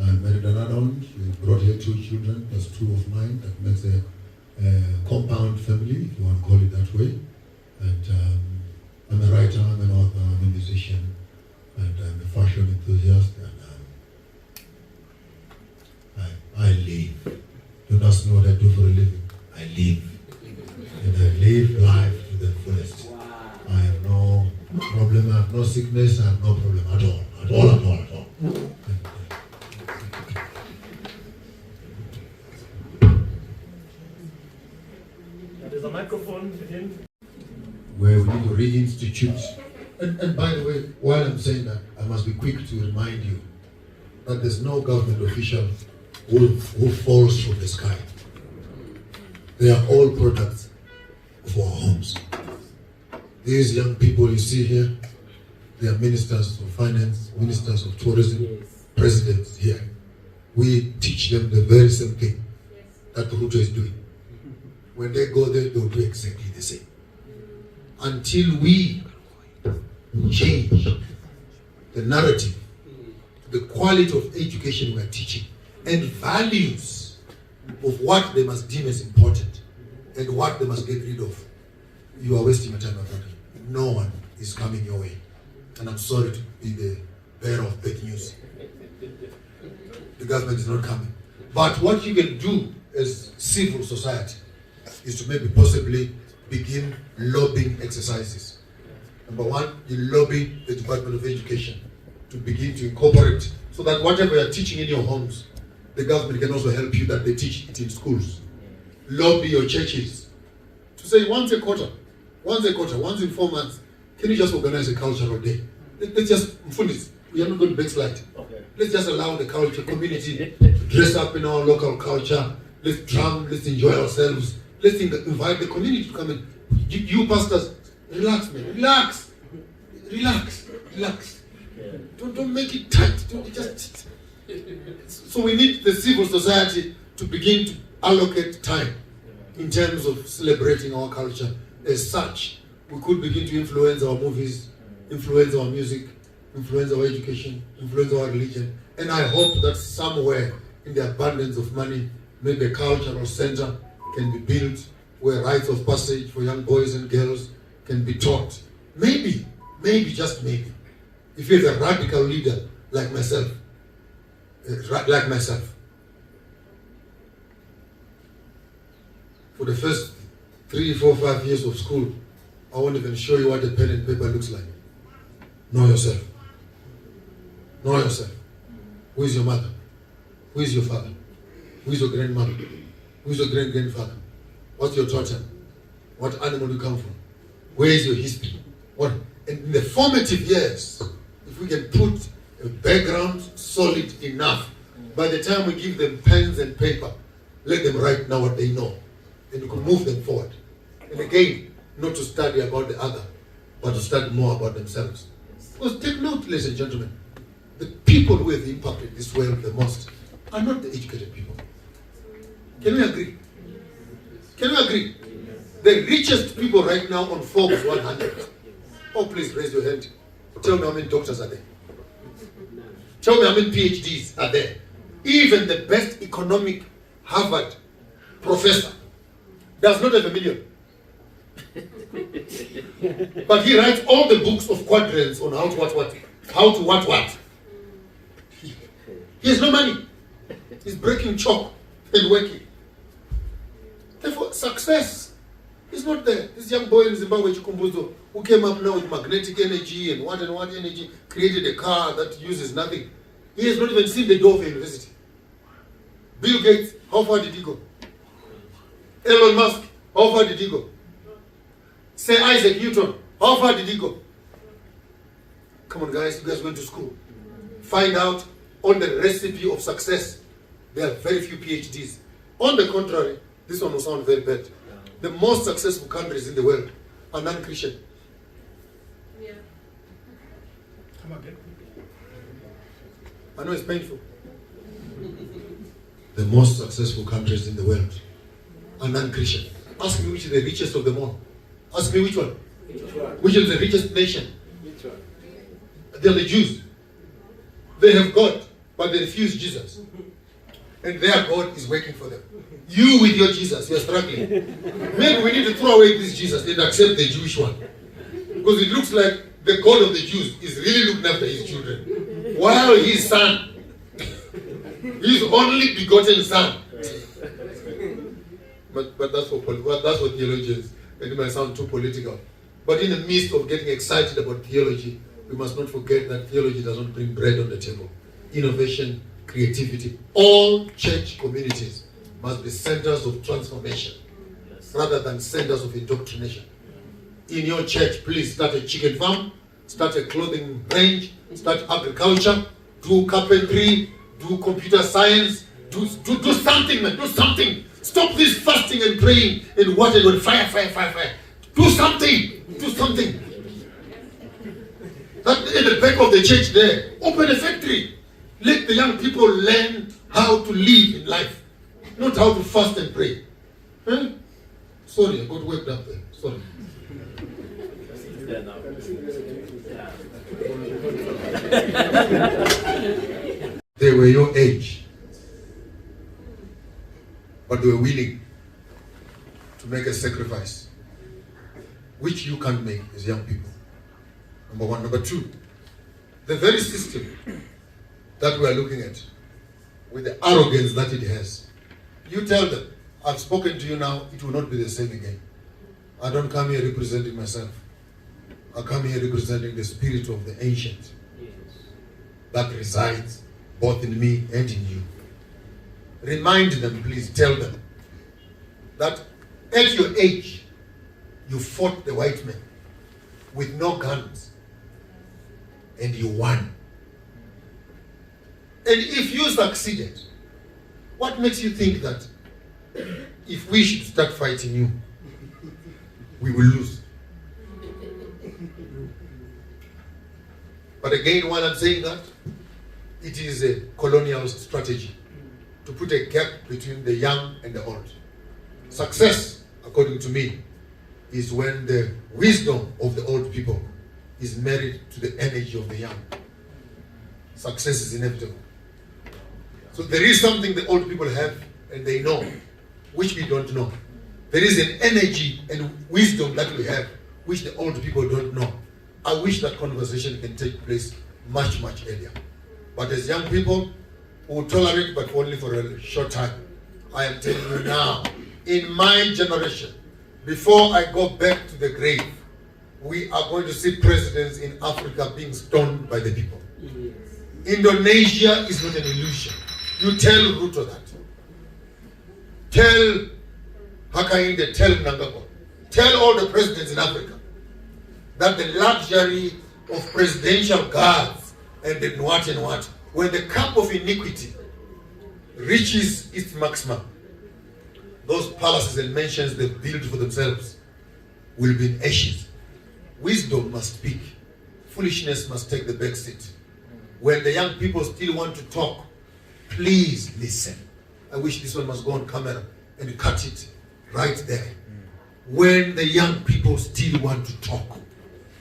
I married another one. She brought here 2 children, plus 2 of mine. That makes a compound family, if you want to call it that way. And I'm a writer, I'm an author, I'm a musician, and I'm a fashion enthusiast. And I live. Don't ask me what I do for a living. I live. And I live life to the fullest. Wow. I have no problem, I have no sickness, I have no problem at all. At all, at all, at all. There's a microphone with him. Where we need to reinstitute. And by the way, while I'm saying that, I must be quick to remind you that there's no government official who falls from the sky. They are all products of our homes. These young people you see here, they are ministers of finance, ministers of tourism, presidents here. We teach them the very same thing that Ruto is doing. When they go there, they'll do exactly the same. Until we change the narrative, the quality of education we're teaching, and values of what they must deem as important and what they must get rid of, you are wasting your time, my brother. No one is coming your way. And I'm sorry to be the bearer of bad news. The government is not coming. But what you can do as civil society is to maybe possibly begin lobbying exercises. Number one, you lobby the Department of Education to begin to incorporate so that whatever you're teaching in your homes, the government can also help you that they teach it in schools. Lobby your churches to say once in 4 months, can you just organize a cultural day? Let's just, we are not going to backslide. Okay. Let's just allow the culture community to dress up in our local culture. Let's drum, let's enjoy ourselves. Let's invite the community to come in. You pastors, relax, man. Relax. Don't make it tight. Don't just. So we need the civil society to begin to allocate time in terms of celebrating our culture. As such, we could begin to influence our movies, influence our music, influence our education, influence our religion. And I hope that somewhere in the abundance of money, maybe a cultural center can be built where rites of passage for young boys and girls can be taught. Maybe, just maybe, if you're a radical leader like myself, For the first 3, 4, 5 years of school, I won't even show you what a pen and paper looks like. Know yourself. Know yourself. Who is your mother? Who is your father? Who is your grandmother? Who is your great-grandfather? What's your totem? What animal do you come from? Where is your history? What? And in the formative years, if we can put a background solid enough, by the time we give them pens and paper, let them write now what they know. And you can move them forward. And again, not to study about the other, but to study more about themselves. Because take note, ladies and gentlemen, the people who have impacted this world the most are not the educated people. Can we agree? Can we agree? The richest people right now on Forbes 100. Oh, please raise your hand. Tell me how many doctors are there. Tell me how many PhDs are there. Even the best economic Harvard professor does not have $1 million. But he writes all the books of quadrants on how to what. He has no money. He's breaking chalk and working. Therefore, success is not there. This young boy in Zimbabwe, Chikumbuzo, who came up now with magnetic energy and what energy, created a car that uses nothing. He has not even seen the door of a university. Bill Gates, how far did he go? Elon Musk, how far did he go? Sir Isaac Newton, how far did he go? Come on guys, you guys went to school. Find out on the recipe of success. There are very few PhDs. On the contrary, this one will sound very bad. The most successful countries in the world are non-Christian. Yeah. Come again. I know it's painful. The most successful countries in the world are non-Christian. Ask me which is the richest of them all. Ask me which one. Which is the richest nation? Which one? They're the Jews. They have God, but they refuse Jesus. And their God is working for them. You with your Jesus, you're struggling. Maybe we need to throw away this Jesus and accept the Jewish one. Because it looks like the God of the Jews is really looking after his children. While his son, his only begotten son. But that's for theologians. And it might sound too political. But in the midst of getting excited about theology, we must not forget that theology does not bring bread on the table. Innovation, creativity. All church communities must be centers of transformation rather than centers of indoctrination. In your church, please start a chicken farm, start a clothing range, start agriculture, do carpentry, do computer science, do something, man, do something. Stop this fasting and praying and whatever, fire. Do something. That in the back of the church there, open a factory. Let the young people learn how to live in life, not how to fast and pray. Huh? Sorry, I got worked up there. Sorry. They were your age, but they were willing to make a sacrifice, which you can't make as young people. Number one. Number two, the very system that we are looking at, with the arrogance that it has, you tell them, I've spoken to you now, it will not be the same again. I don't come here representing myself. I come here representing the spirit of the ancient that resides both in me and in you. Remind them, please, tell them that at your age, you fought the white man with no guns and you won. And if you succeeded, what makes you think that if we should start fighting you, we will lose? But again, while I'm saying that, it is a colonial strategy to put a gap between the young and the old. Success, according to me, is when the wisdom of the old people is married to the energy of the young. Success is inevitable. So there is something the old people have and they know, which we don't know. There is an energy and wisdom that we have, which the old people don't know. I wish that conversation can take place much, much earlier. But as young people, who will tolerate but only for a short time, I am telling you now, in my generation, before I go back to the grave, we are going to see presidents in Africa being stoned by the people. Indonesia is not an illusion. You tell Ruto that. Tell Hakainde, tell Nangako, tell all the presidents in Africa that the luxury of presidential guards and the what and what, when the cup of iniquity reaches its maximum, those palaces and mansions they build for themselves will be in ashes. Wisdom must speak. Foolishness must take the back seat. When the young people still want to talk, please listen. I wish this one must go on camera and cut it right there. When the young people still want to talk,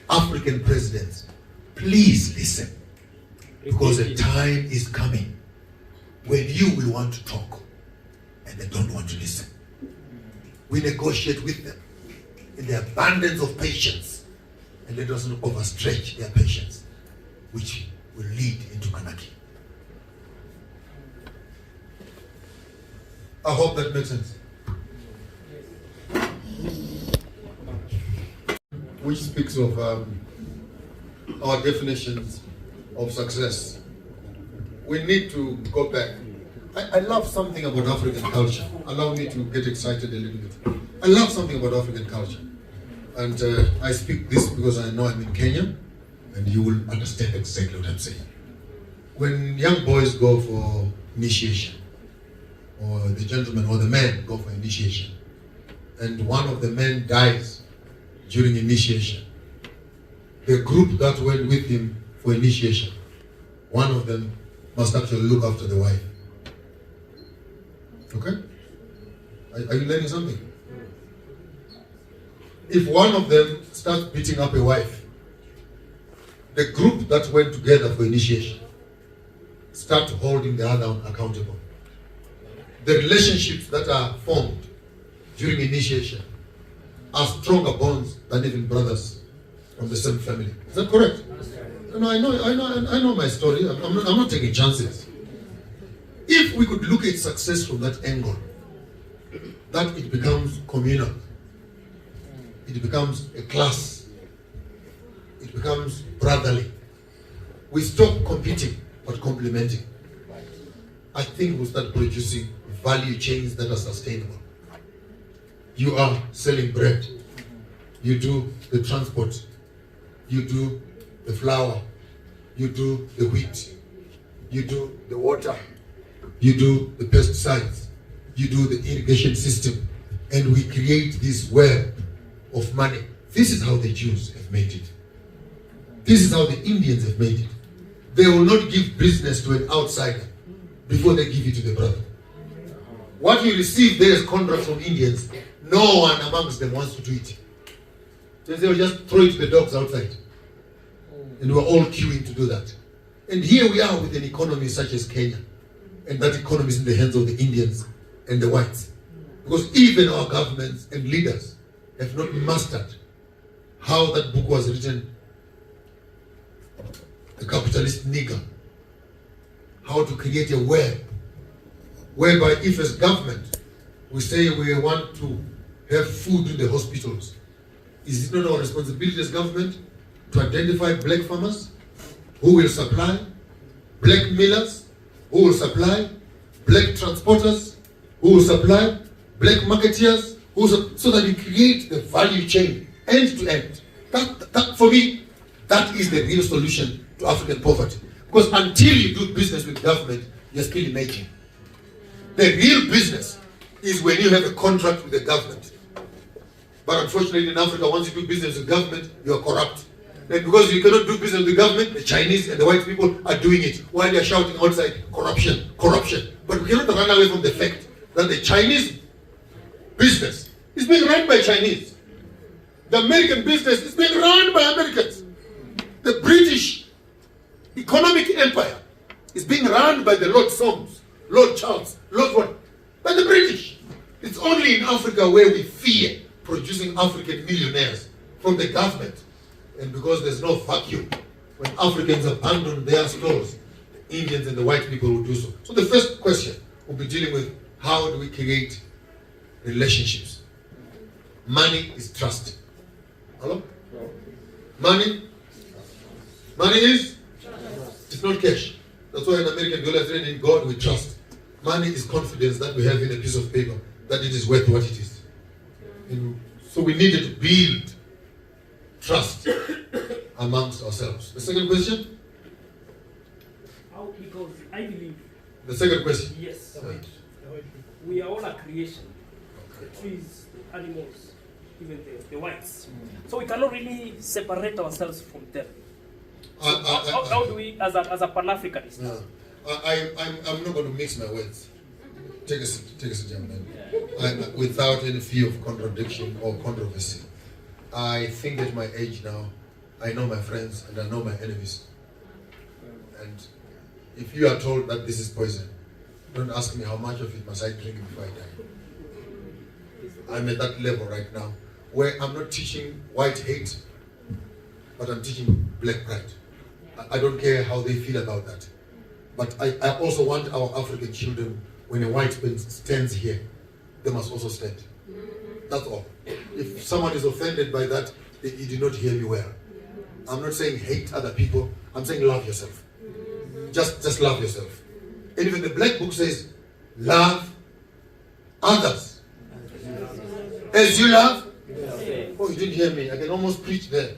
African presidents, please listen. Because a time is coming when you will want to talk and they don't want to listen. We negotiate with them in the abundance of patience, and let us not overstretch their patience, which will lead into anarchy. I hope that makes sense. Which speaks of our definitions of success. We need to go back. I love something about African culture. Allow me to get excited a little bit. I love something about African culture. And I speak this because I know I'm in Kenya, and you will understand exactly what I'm saying. When young boys go for initiation, or the gentleman or the men go for initiation, and one of the men dies during initiation, the group that went with him for initiation, one of them must actually look after the wife. Okay? Are you learning something? If one of them starts beating up a wife, the group that went together for initiation start holding the other one accountable. The relationships that are formed during initiation are stronger bonds than even brothers from the same family. Is that correct? No, I know my story. I'm not taking chances. If we could look at success from that angle, that it becomes communal, it becomes a class, it becomes brotherly. We stop competing but complementing. I think we'll start producing value chains that are sustainable. You are selling bread, you do the transport, you do the flour, you do the wheat, you do the water, you do the pesticides, you do the irrigation system, and we create this web of money. This is how the Jews have made it. This is how the Indians have made it. They will not give business to an outsider before they give it to the brother. What you receive there as contracts from Indians, no one amongst them wants to do it. So they will just throw it to the dogs outside. And we're all queuing to do that. And here we are with an economy such as Kenya. And that economy is in the hands of the Indians and the whites. Because even our governments and leaders have not mastered how that book was written, The Capitalist Nigger. How to create a web whereby if as government we say we want to have food in the hospitals, is it not our responsibility as government to identify black farmers who will supply, black millers who will supply, black transporters who will supply, black marketeers so that we create the value chain end to end. That for me, that is the real solution to African poverty. Because until you do business with government, you're still emerging. The real business is when you have a contract with the government. But unfortunately in Africa, once you do business with government, you are corrupt. And because you cannot do business with the government, the Chinese and the white people are doing it while they are shouting outside, corruption, corruption. But we cannot run away from the fact that the Chinese business is being run by Chinese. The American business is being run by Americans. The British economic empire is being run by the Lord Soames, Lord Charles, Lord what? By the British. It's only in Africa where we fear producing African millionaires from the government. And because there's no vacuum, when Africans abandon their stores, the Indians and the white people will do so. So the first question will be dealing with how do we create relationships. Money is trust. Hello? Money? Money is? It's not cash. That's why in American we always say in God we trust. Money is confidence that we have in a piece of paper that it is worth what it is. So we needed to build trust amongst ourselves. The second question? How, because I believe. The second question? Yes. We are all a creation. The trees, the animals, even the whites. So we cannot really separate ourselves from them. So how do we, as a Pan-Africanist? I'm not going to mix my words. Take a seat, young man. Without any fear of contradiction or controversy. I think at my age now, I know my friends and I know my enemies. And if you are told that this is poison, don't ask me how much of it must I drink before I die. I'm at that level right now, where I'm not teaching white hate, but I'm teaching black pride. I don't care how they feel about that. But I also want our African children, when a white man stands here, they must also stand. That's all. If someone is offended by that, you did not hear me well. I'm not saying hate other people. I'm saying love yourself. Just love yourself. And even the black book says, love others as you love. Oh, you didn't hear me. I can almost preach there.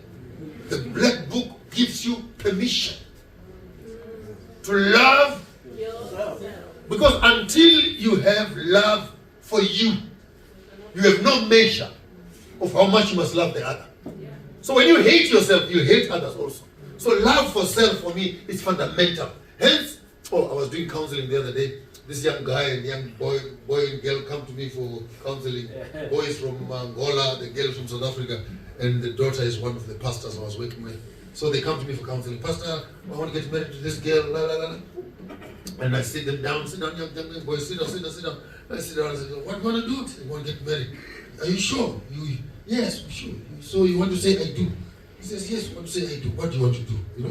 The black book gives you permission to love yourself. Because until you have love for you, you have no measure of how much you must love the other. So when you hate yourself, you hate others also. So love for self for me is fundamental. Hence, I was doing counseling the other day. This young guy and young boy and girl come to me for counseling. Boy is from Angola, the girl from South Africa, and the daughter is one of the pastors I was working with. So they come to me for counseling. Pastor, I want to get married to this girl, la la la. And I sit them down, sit down, young boy, sit down. I sit down, I said, what do you want to do? You want to get married? Are you sure? Yes, I'm sure. So you want to say I do? He says, yes, I want to say I do. What do you want to do? You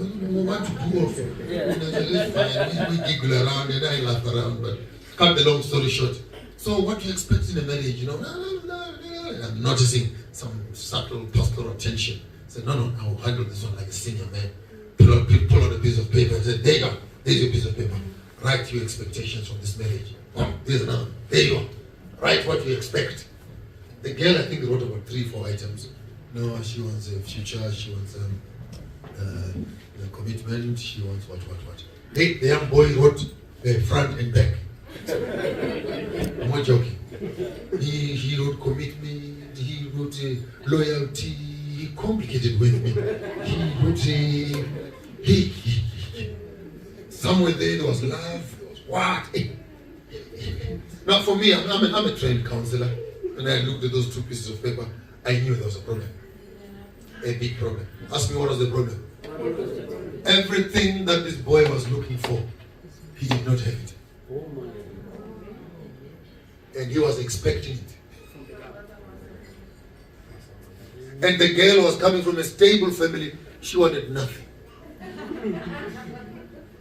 want to do also. It's fine. We giggle around and I laugh around, but cut the long story short. So what do you expect in a marriage? I'm noticing some subtle pastoral tension. I said, no, I'll handle this one like a senior man. Pull out a piece of paper and say, there you go. There's your piece of paper. Write your expectations from this marriage. There's another. There you go. Write what you expect. The girl, I think, wrote about 3-4 items. No, she wants a future. She wants a commitment. She wants what. Hey, the young boy wrote front and back. I'm not joking. He wrote commitment. He wrote loyalty. He complicated with me. He wrote somewhere there was love. There was what? Now for me, I'm a trained counselor. And I looked at those 2 pieces of paper. I knew there was a problem. A big problem. Ask me what was the problem. Everything that this boy was looking for, he did not have it. And he was expecting it. And the girl was coming from a stable family. She wanted nothing.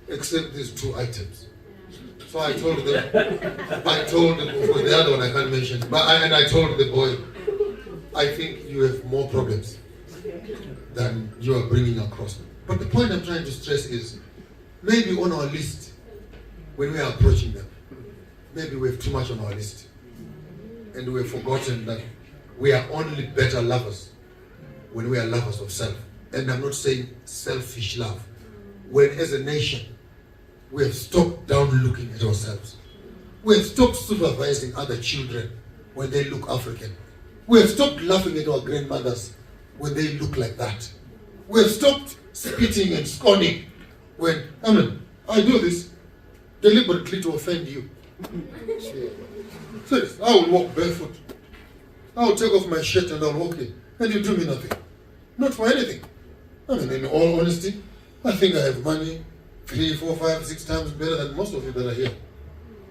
Except these 2 items. So I told them, for the other one I can't mention, and I told the boy, I think you have more problems than you are bringing across. But the point I'm trying to stress is, maybe on our list, when we are approaching them, maybe we have too much on our list. And we have forgotten that we are only better lovers when we are lovers of self. And I'm not saying selfish love. When as a nation, we have stopped down looking at ourselves. We have stopped supervising other children when they look African. We have stopped laughing at our grandmothers when they look like that. We have stopped spitting and scorning when, I do this deliberately to offend you. So I will walk barefoot. I will take off my shirt and I'll walk in. And you do me nothing. Not for anything. In all honesty, I think I have money 3, 4, 5, 6 times better than most of you that are here.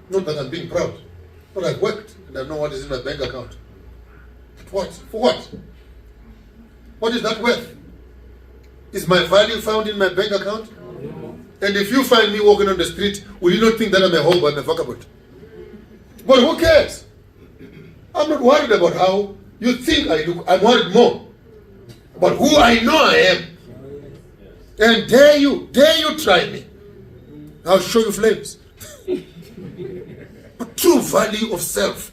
Not that I'm being proud, but I've worked and I know what is in my bank account. What? For what? What is that worth? Is my value found in my bank account? And if you find me walking on the street, will you not think that I'm a hoe and a vagabond? But who cares? I'm not worried about how you think I look. I'm worried more about who I know I am. And dare you try me. I'll show you flames. But true value of self,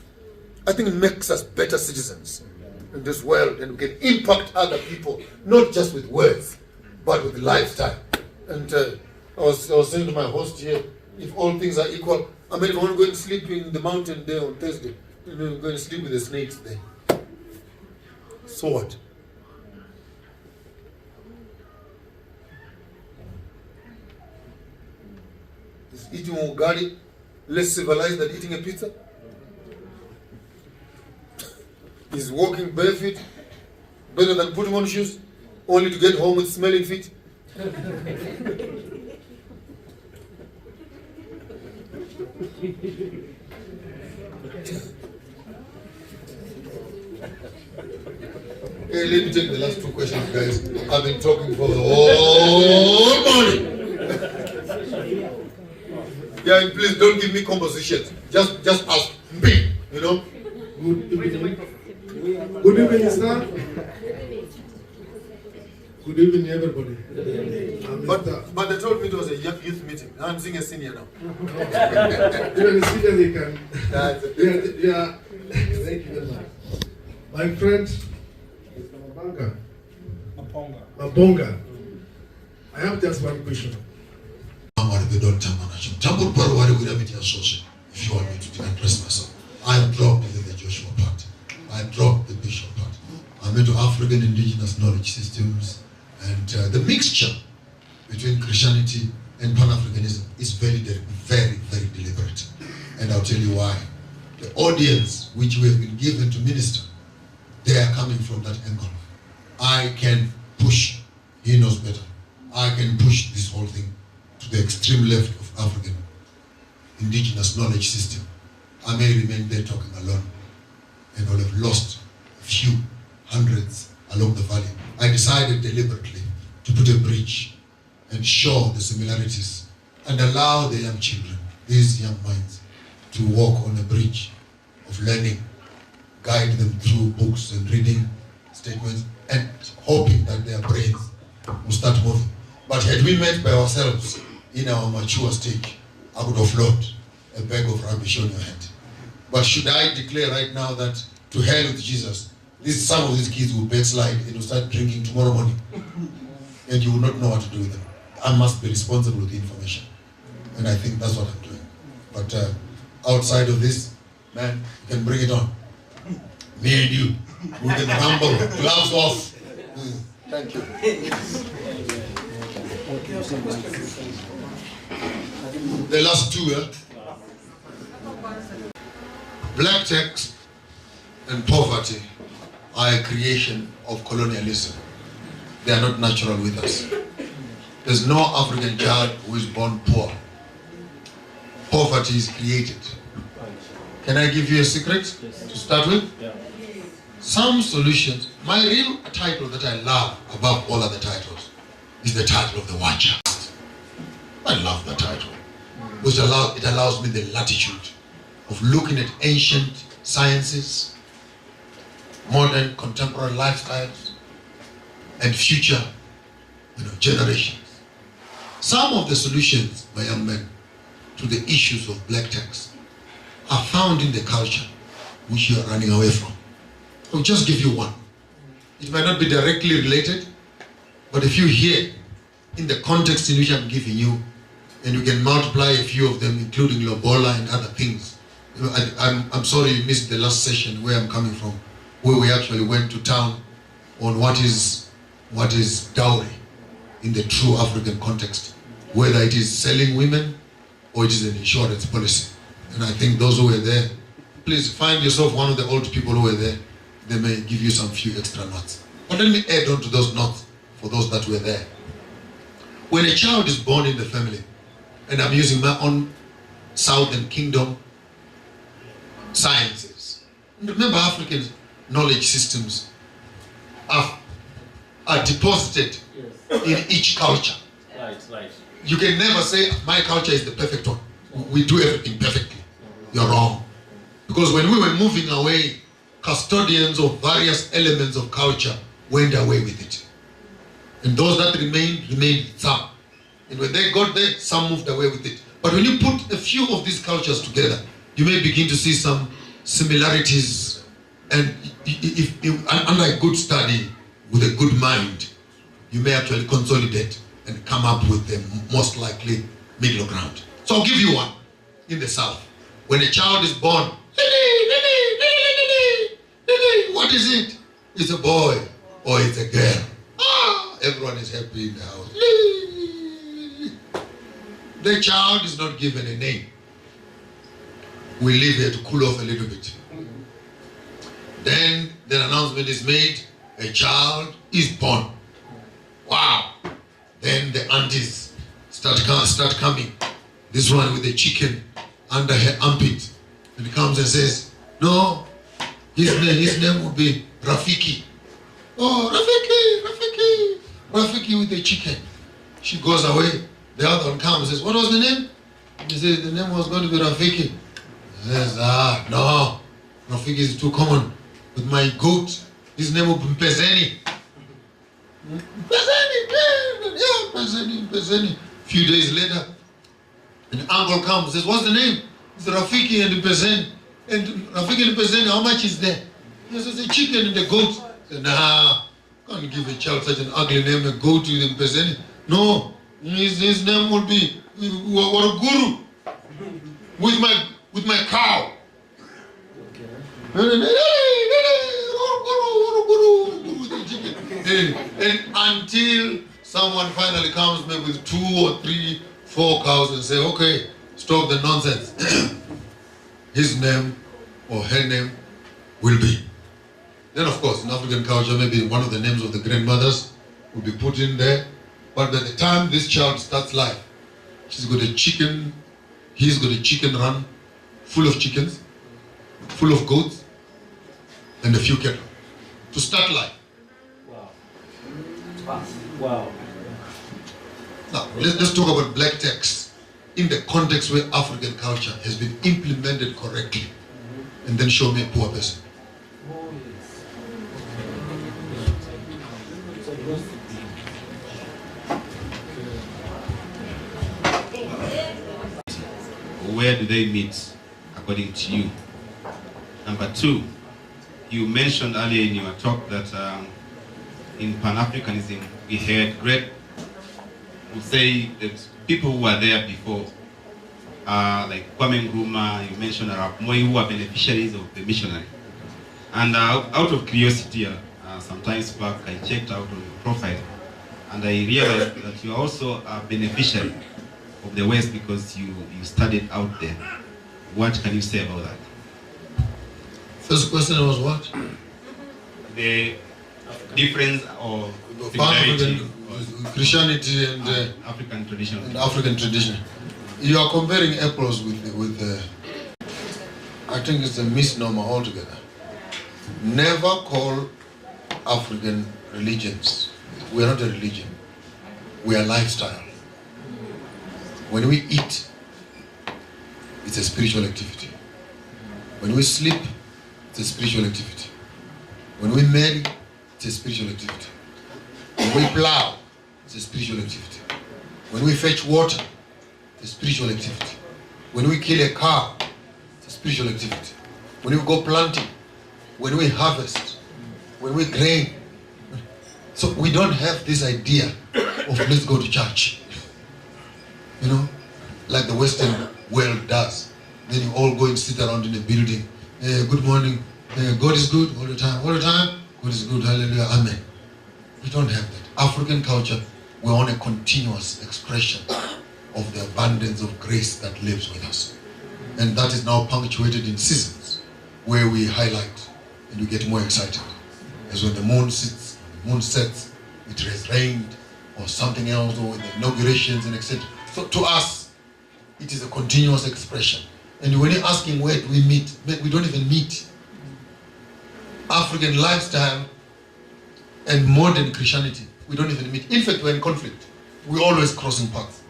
I think it makes us better citizens in this world, and we can impact other people, not just with words, but with lifestyle. And I was saying to my host here, if all things are equal, I mean, if I want to go and sleep in the mountain there on Thursday, I'm going to sleep with the snakes there. So what? Is eating ugali less civilized than eating a pizza? Is walking barefoot better than putting on shoes only to get home with smelling feet? Hey, let me take the last two questions, guys. I've been talking for the whole morning. Yeah, and please don't give me compositions. Just ask me, you know. Good evening, sir. Good evening, everybody. But they told me it was a youth meeting. I'm seeing a senior now. Even a senior they can. Yeah. Thank you very much. My friend, Mr. Maponga. I have just one question. If you want me to address myself, I have dropped the Joshua part. I have dropped the Bishop part. I'm into African indigenous knowledge systems, and the mixture between Christianity and Pan-Africanism is very, very, very deliberate. And I'll tell you why. The audience which we have been given to minister, they are coming from that angle. I can push, he knows better, I can push this whole thing to the extreme left of African indigenous knowledge system. I may remain there talking alone, and I'll have lost a few hundreds along the valley. I decided deliberately to put a bridge and show the similarities and allow the young children, these young minds, to walk on a bridge of learning, guide them through books and reading statements, and hoping that their brains will start moving. But had we met by ourselves in our mature stage, I would have lost a bag of rubbish on your head. But should I declare right now that to hell with Jesus, some of these kids will backslide and will start drinking tomorrow morning, and you will not know what to do with them. I must be responsible with the information, and I think that's what I'm doing. But outside of this, man, you can bring it on. Me and you, we can rumble, gloves off. Thank you. The last two, black text and poverty are a creation of colonialism. They are not natural with us. There's no African child who is born poor. Poverty is created. Can I give you a secret to start with? Some solutions. My real title that I love above all other titles is the title of the Watcher. I love the title, which allows me the latitude of looking at ancient sciences, modern contemporary lifestyles, and future generations. Some of the solutions, my young men, to the issues of black text are found in the culture which you are running away from. I'll just give you one. It might not be directly related, but if you hear in the context in which I'm giving you, and you can multiply a few of them, including Lobola and other things. I'm sorry you missed the last session where I'm coming from, where we actually went to town on what is dowry in the true African context, whether it is selling women or it is an insurance policy. And I think those who were there, please find yourself one of the old people who were there. They may give you some few extra notes. But let me add on to those notes for those that were there. When a child is born in the family, and I'm using my own Southern Kingdom sciences. Remember, African knowledge systems are deposited in each culture. Right. You can never say my culture is the perfect one. We do everything perfectly. You're wrong. Because when we were moving away custodians of various elements of culture went away with it. And those that remained some. And when they got there, some moved away with it. But when you put a few of these cultures together, you may begin to see some similarities. And if under a good study, with a good mind, you may actually consolidate and come up with the most likely middle ground. So I'll give you one. In the South, when a child is born, what is it? It's a boy or it's a girl. Everyone is happy in the house. The child is not given a name. We leave here to cool off a little bit. Then the announcement is made, a child is born. Wow. Then the aunties start coming. This one with the chicken under her armpit. And he comes and says, no, his name would be Rafiki. Oh, Rafiki with the chicken. She goes away. The other one comes and says, what was the name? He says, the name was going to be Rafiki. He says, no, Rafiki is too common. With my goat, his name would be Mpezeni. Mpezeni. A few days later, an uncle comes and says, what's the name? It's Rafiki and Mpezeni. And Rafiki and Mpezeni, how much is there? He says, a chicken and a goat. He said, nah, can't give a child such an ugly name, a goat with Mpezeni. No, his name will be Waruguru with my cow. And until someone finally comes maybe with 2 or 3, 4 cows and say, okay, stop the nonsense. His name or her name will be. Then of course in African culture maybe one of the names of the grandmothers will be put in there. But by the time this child starts life, she's got a chicken, he's got a chicken run full of chickens, full of goats, and a few cattle to start life. Wow. Now, let's talk about black text in the context where African culture has been implemented correctly, and then show me a poor person. Where do they meet, according to you? Number 2, you mentioned earlier in your talk that in Pan-Africanism, we had great, would say that people who were there before, like Kwame Nkrumah, you mentioned Arap Moi, who are beneficiaries of the missionary. And out of curiosity, sometimes back, I checked out on your profile, and I realized that you are also a beneficiary of the West because you studied out there. What can you say about that? First question was what? The difference or Pan-African Christianity and African tradition. And African tradition. You are comparing apples with I think it's a misnomer altogether. Never call African religions. We are not a religion. We are lifestyle. When we eat, it's a spiritual activity. When we sleep, it's a spiritual activity. When we marry, it's a spiritual activity. When we plow, it's a spiritual activity. When we fetch water, it's a spiritual activity. When we kill a cow, it's a spiritual activity. When we go planting, when we harvest, when we grain. So we don't have this idea of let's go to church. You know, like the Western world does. Then you all go and sit around in a building. Good morning. God is good all the time. All the time, God is good. Hallelujah. Amen. We don't have that. African culture, we're on a continuous expression of the abundance of grace that lives with us. And that is now punctuated in seasons where we highlight and we get more excited. As when the moon sits, the moon sets, it has rained or something else, or the inaugurations and etc. So to us, it is a continuous expression. And when you're asking where do we meet, we don't even meet. African lifestyle and modern Christianity, we don't even meet. In fact, we're in conflict. We're always crossing paths.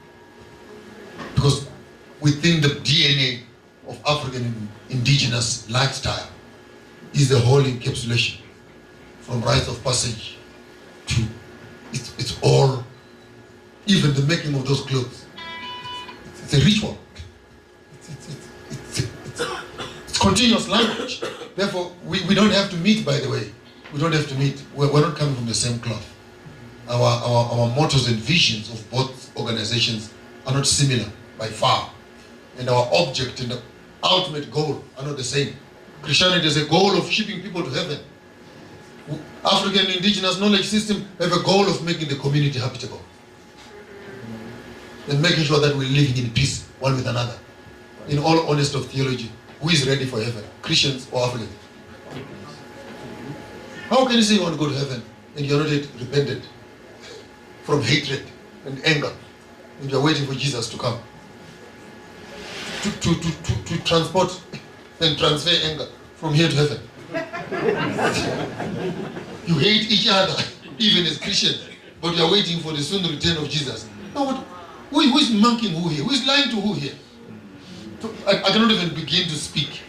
Because within the DNA of African indigenous lifestyle is the whole encapsulation, from rites of passage to it's all, even the making of those clothes. It's a ritual. It's continuous language. Therefore, we don't have to meet, by the way. We don't have to meet. We're not coming from the same cloth. Our mottos and visions of both organizations are not similar by far. And our object and the ultimate goal are not the same. Christianity is a goal of shipping people to heaven. African indigenous knowledge system have a goal of making the community habitable. And making sure that we're living in peace one with another. In all honesty of theology, who is ready for heaven? Christians or Africans? How can you say you want to go to heaven and you're not yet repentant from hatred and anger and you're waiting for Jesus to come to transport and transfer anger from here to heaven? You hate each other, even as Christians, but you're waiting for the soon return of Jesus. Now, who is mocking who here? Who is lying to who here? I cannot even begin to speak.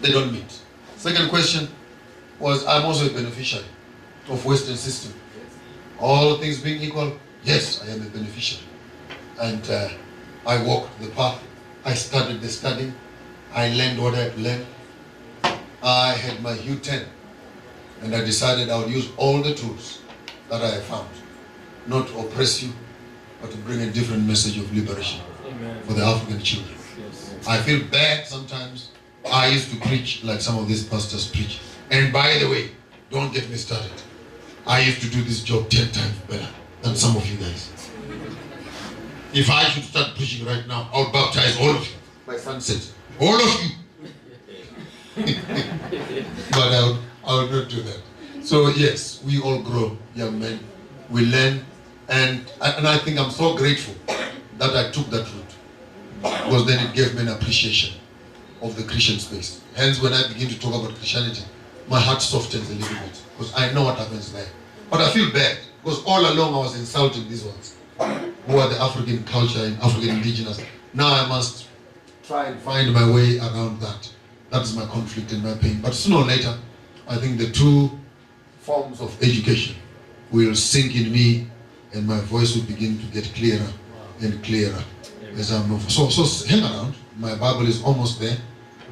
They don't meet. Second question was, I'm also a beneficiary of Western system. All things being equal, yes, I am a beneficiary. And I walked the path. I studied the studying. I learned what I had learned. I had my U10. And I decided I would use all the tools that I have found, not to oppress you, but to bring a different message of liberation. Amen. For the African children. Yes. I feel bad sometimes. I used to preach like some of these pastors preach. And by the way, don't get me started. I used to do this job 10 times better than some of you guys. If I should start preaching right now, I would baptize all of you by sunset. All of you. But I would not do that. So yes, we all grow, young men. We learn, and I think I'm so grateful that I took that route, because then it gave me an appreciation of the Christian space. Hence, when I begin to talk about Christianity, my heart softens a little bit, because I know what happens there. But I feel bad, because all along I was insulting these ones, who are the African culture and African indigenous. Now I must try and find my way around that. That is my conflict and my pain. But sooner or later, I think the two forms of education will sink in me, and my voice will begin to get clearer and clearer as I move. So hang around. My Bible is almost there.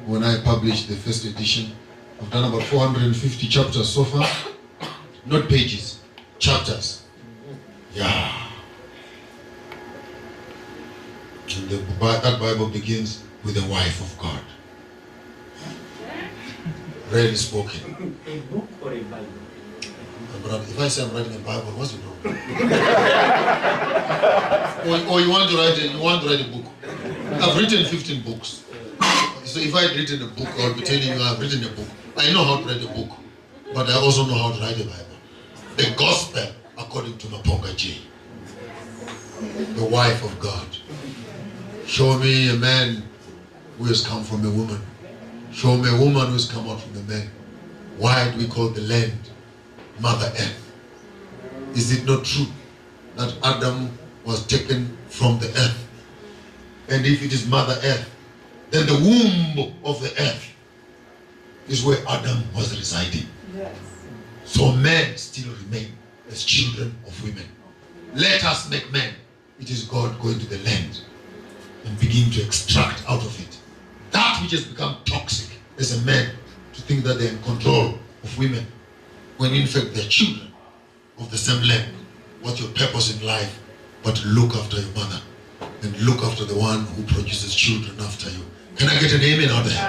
When I published the first edition, I've done about 450 chapters so far. Not pages, chapters. Yeah. And that Bible begins with the wife of God. Rarely spoken. A book or a Bible? If I say I'm writing a Bible, what's the problem? or you want to write a book? I've written 15 books. So if I had written a book, I would be telling you I've written a book. I know how to write a book, but I also know how to write a Bible. The gospel according to Maponga J, the wife of God. Show me a man who has come from a woman. Show me a woman who has come out from the man. Why do we call the land Mother Earth? Is it not true that Adam was taken from the earth? And if it is Mother Earth, then the womb of the earth is where Adam was residing. Yes. So men still remain as children of women. Let us make men. It is God going to the land and begin to extract out of it that which has become toxic as a man, to think that they're in control of women, when in fact they're children of the same land. What's your purpose in life but to look after your mother and look after the one who produces children after you? Can I get an amen out there?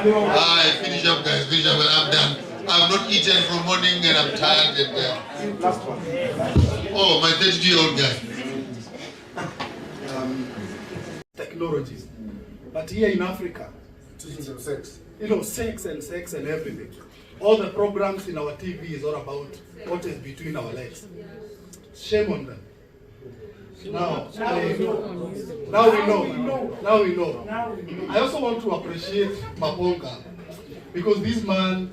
Alright, finish up guys, finish up. I'm done. I've not eaten from morning and I'm tired. And, oh, my 32-year-old guy. Technologies. But here in Africa, sex. You know, sex and everything. All the programs in our TV is all about what is between our legs. Shame on them. Now we know. I also want to appreciate Maponga, because this man,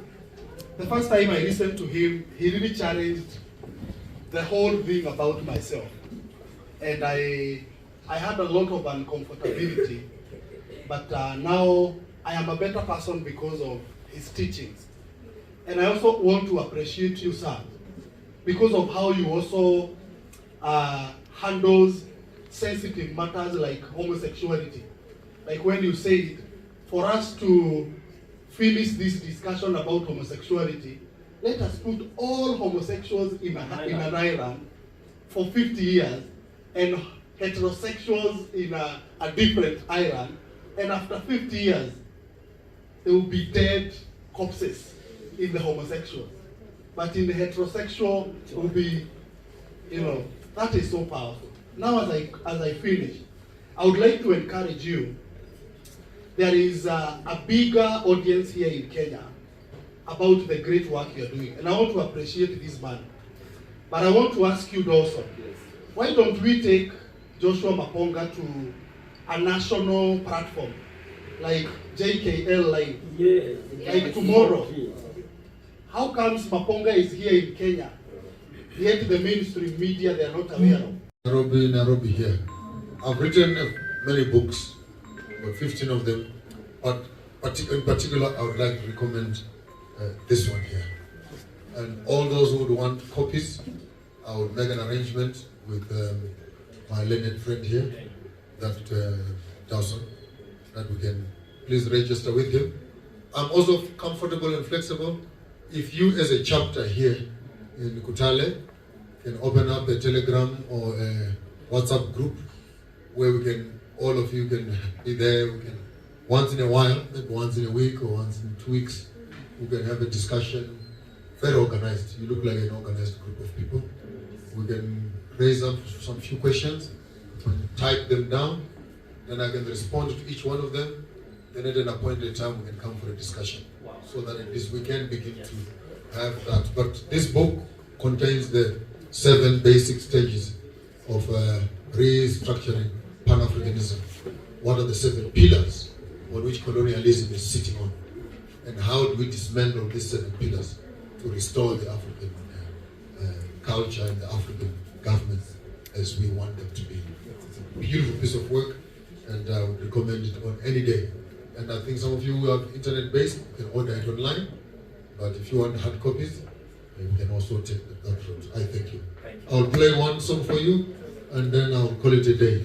the first time I listened to him, he really challenged the whole thing about myself. And I I had a lot of uncomfortability, but now I am a better person because of his teachings. And I also want to appreciate you, sir, because of how you also handles sensitive matters like homosexuality. Like when you said, for us to finish this discussion about homosexuality, let us put all homosexuals in an island for 50 years and heterosexuals in a different island, and after 50 years, there will be dead corpses in the homosexual. But in the heterosexual, it will be, that is so powerful. Now as I finish, I would like to encourage you. There is a bigger audience here in Kenya about the great work you're doing. And I want to appreciate this man. But I want to ask you, Dawson, why don't we take Joshua Maponga to a national platform, like JKL Live, like tomorrow? How comes Maponga is here in Kenya, yet the mainstream media they are not aware of? Nairobi here. I've written many books, about 15 of them, but in particular I would like to recommend this one here. And all those who would want copies, I would make an arrangement with my learned friend here, that Dawson, that we can please register with him. I'm also comfortable and flexible. If you as a chapter here in Kutale can open up a Telegram or a WhatsApp group where we can, all of you can be there, we can once in a while, maybe once in a week or once in 2 weeks, we can have a discussion, very organized. You look like an organized group of people. We can raise up some few questions, type them down, then I can respond to each one of them. Then at an appointed time, we can come for a discussion. Wow. So that at least we can begin to have that. But this book contains the 7 basic stages of restructuring Pan-Africanism. What are the 7 pillars on which colonialism is sitting on? And how do we dismantle these 7 pillars to restore the African culture and the African governments as we want them to be? It's a beautiful piece of work, and I would recommend it on any day. And I think some of you who are internet-based, you can order it online. But if you want hard copies, you can also take that route. I thank you. I'll play one song for you, and then I'll call it a day.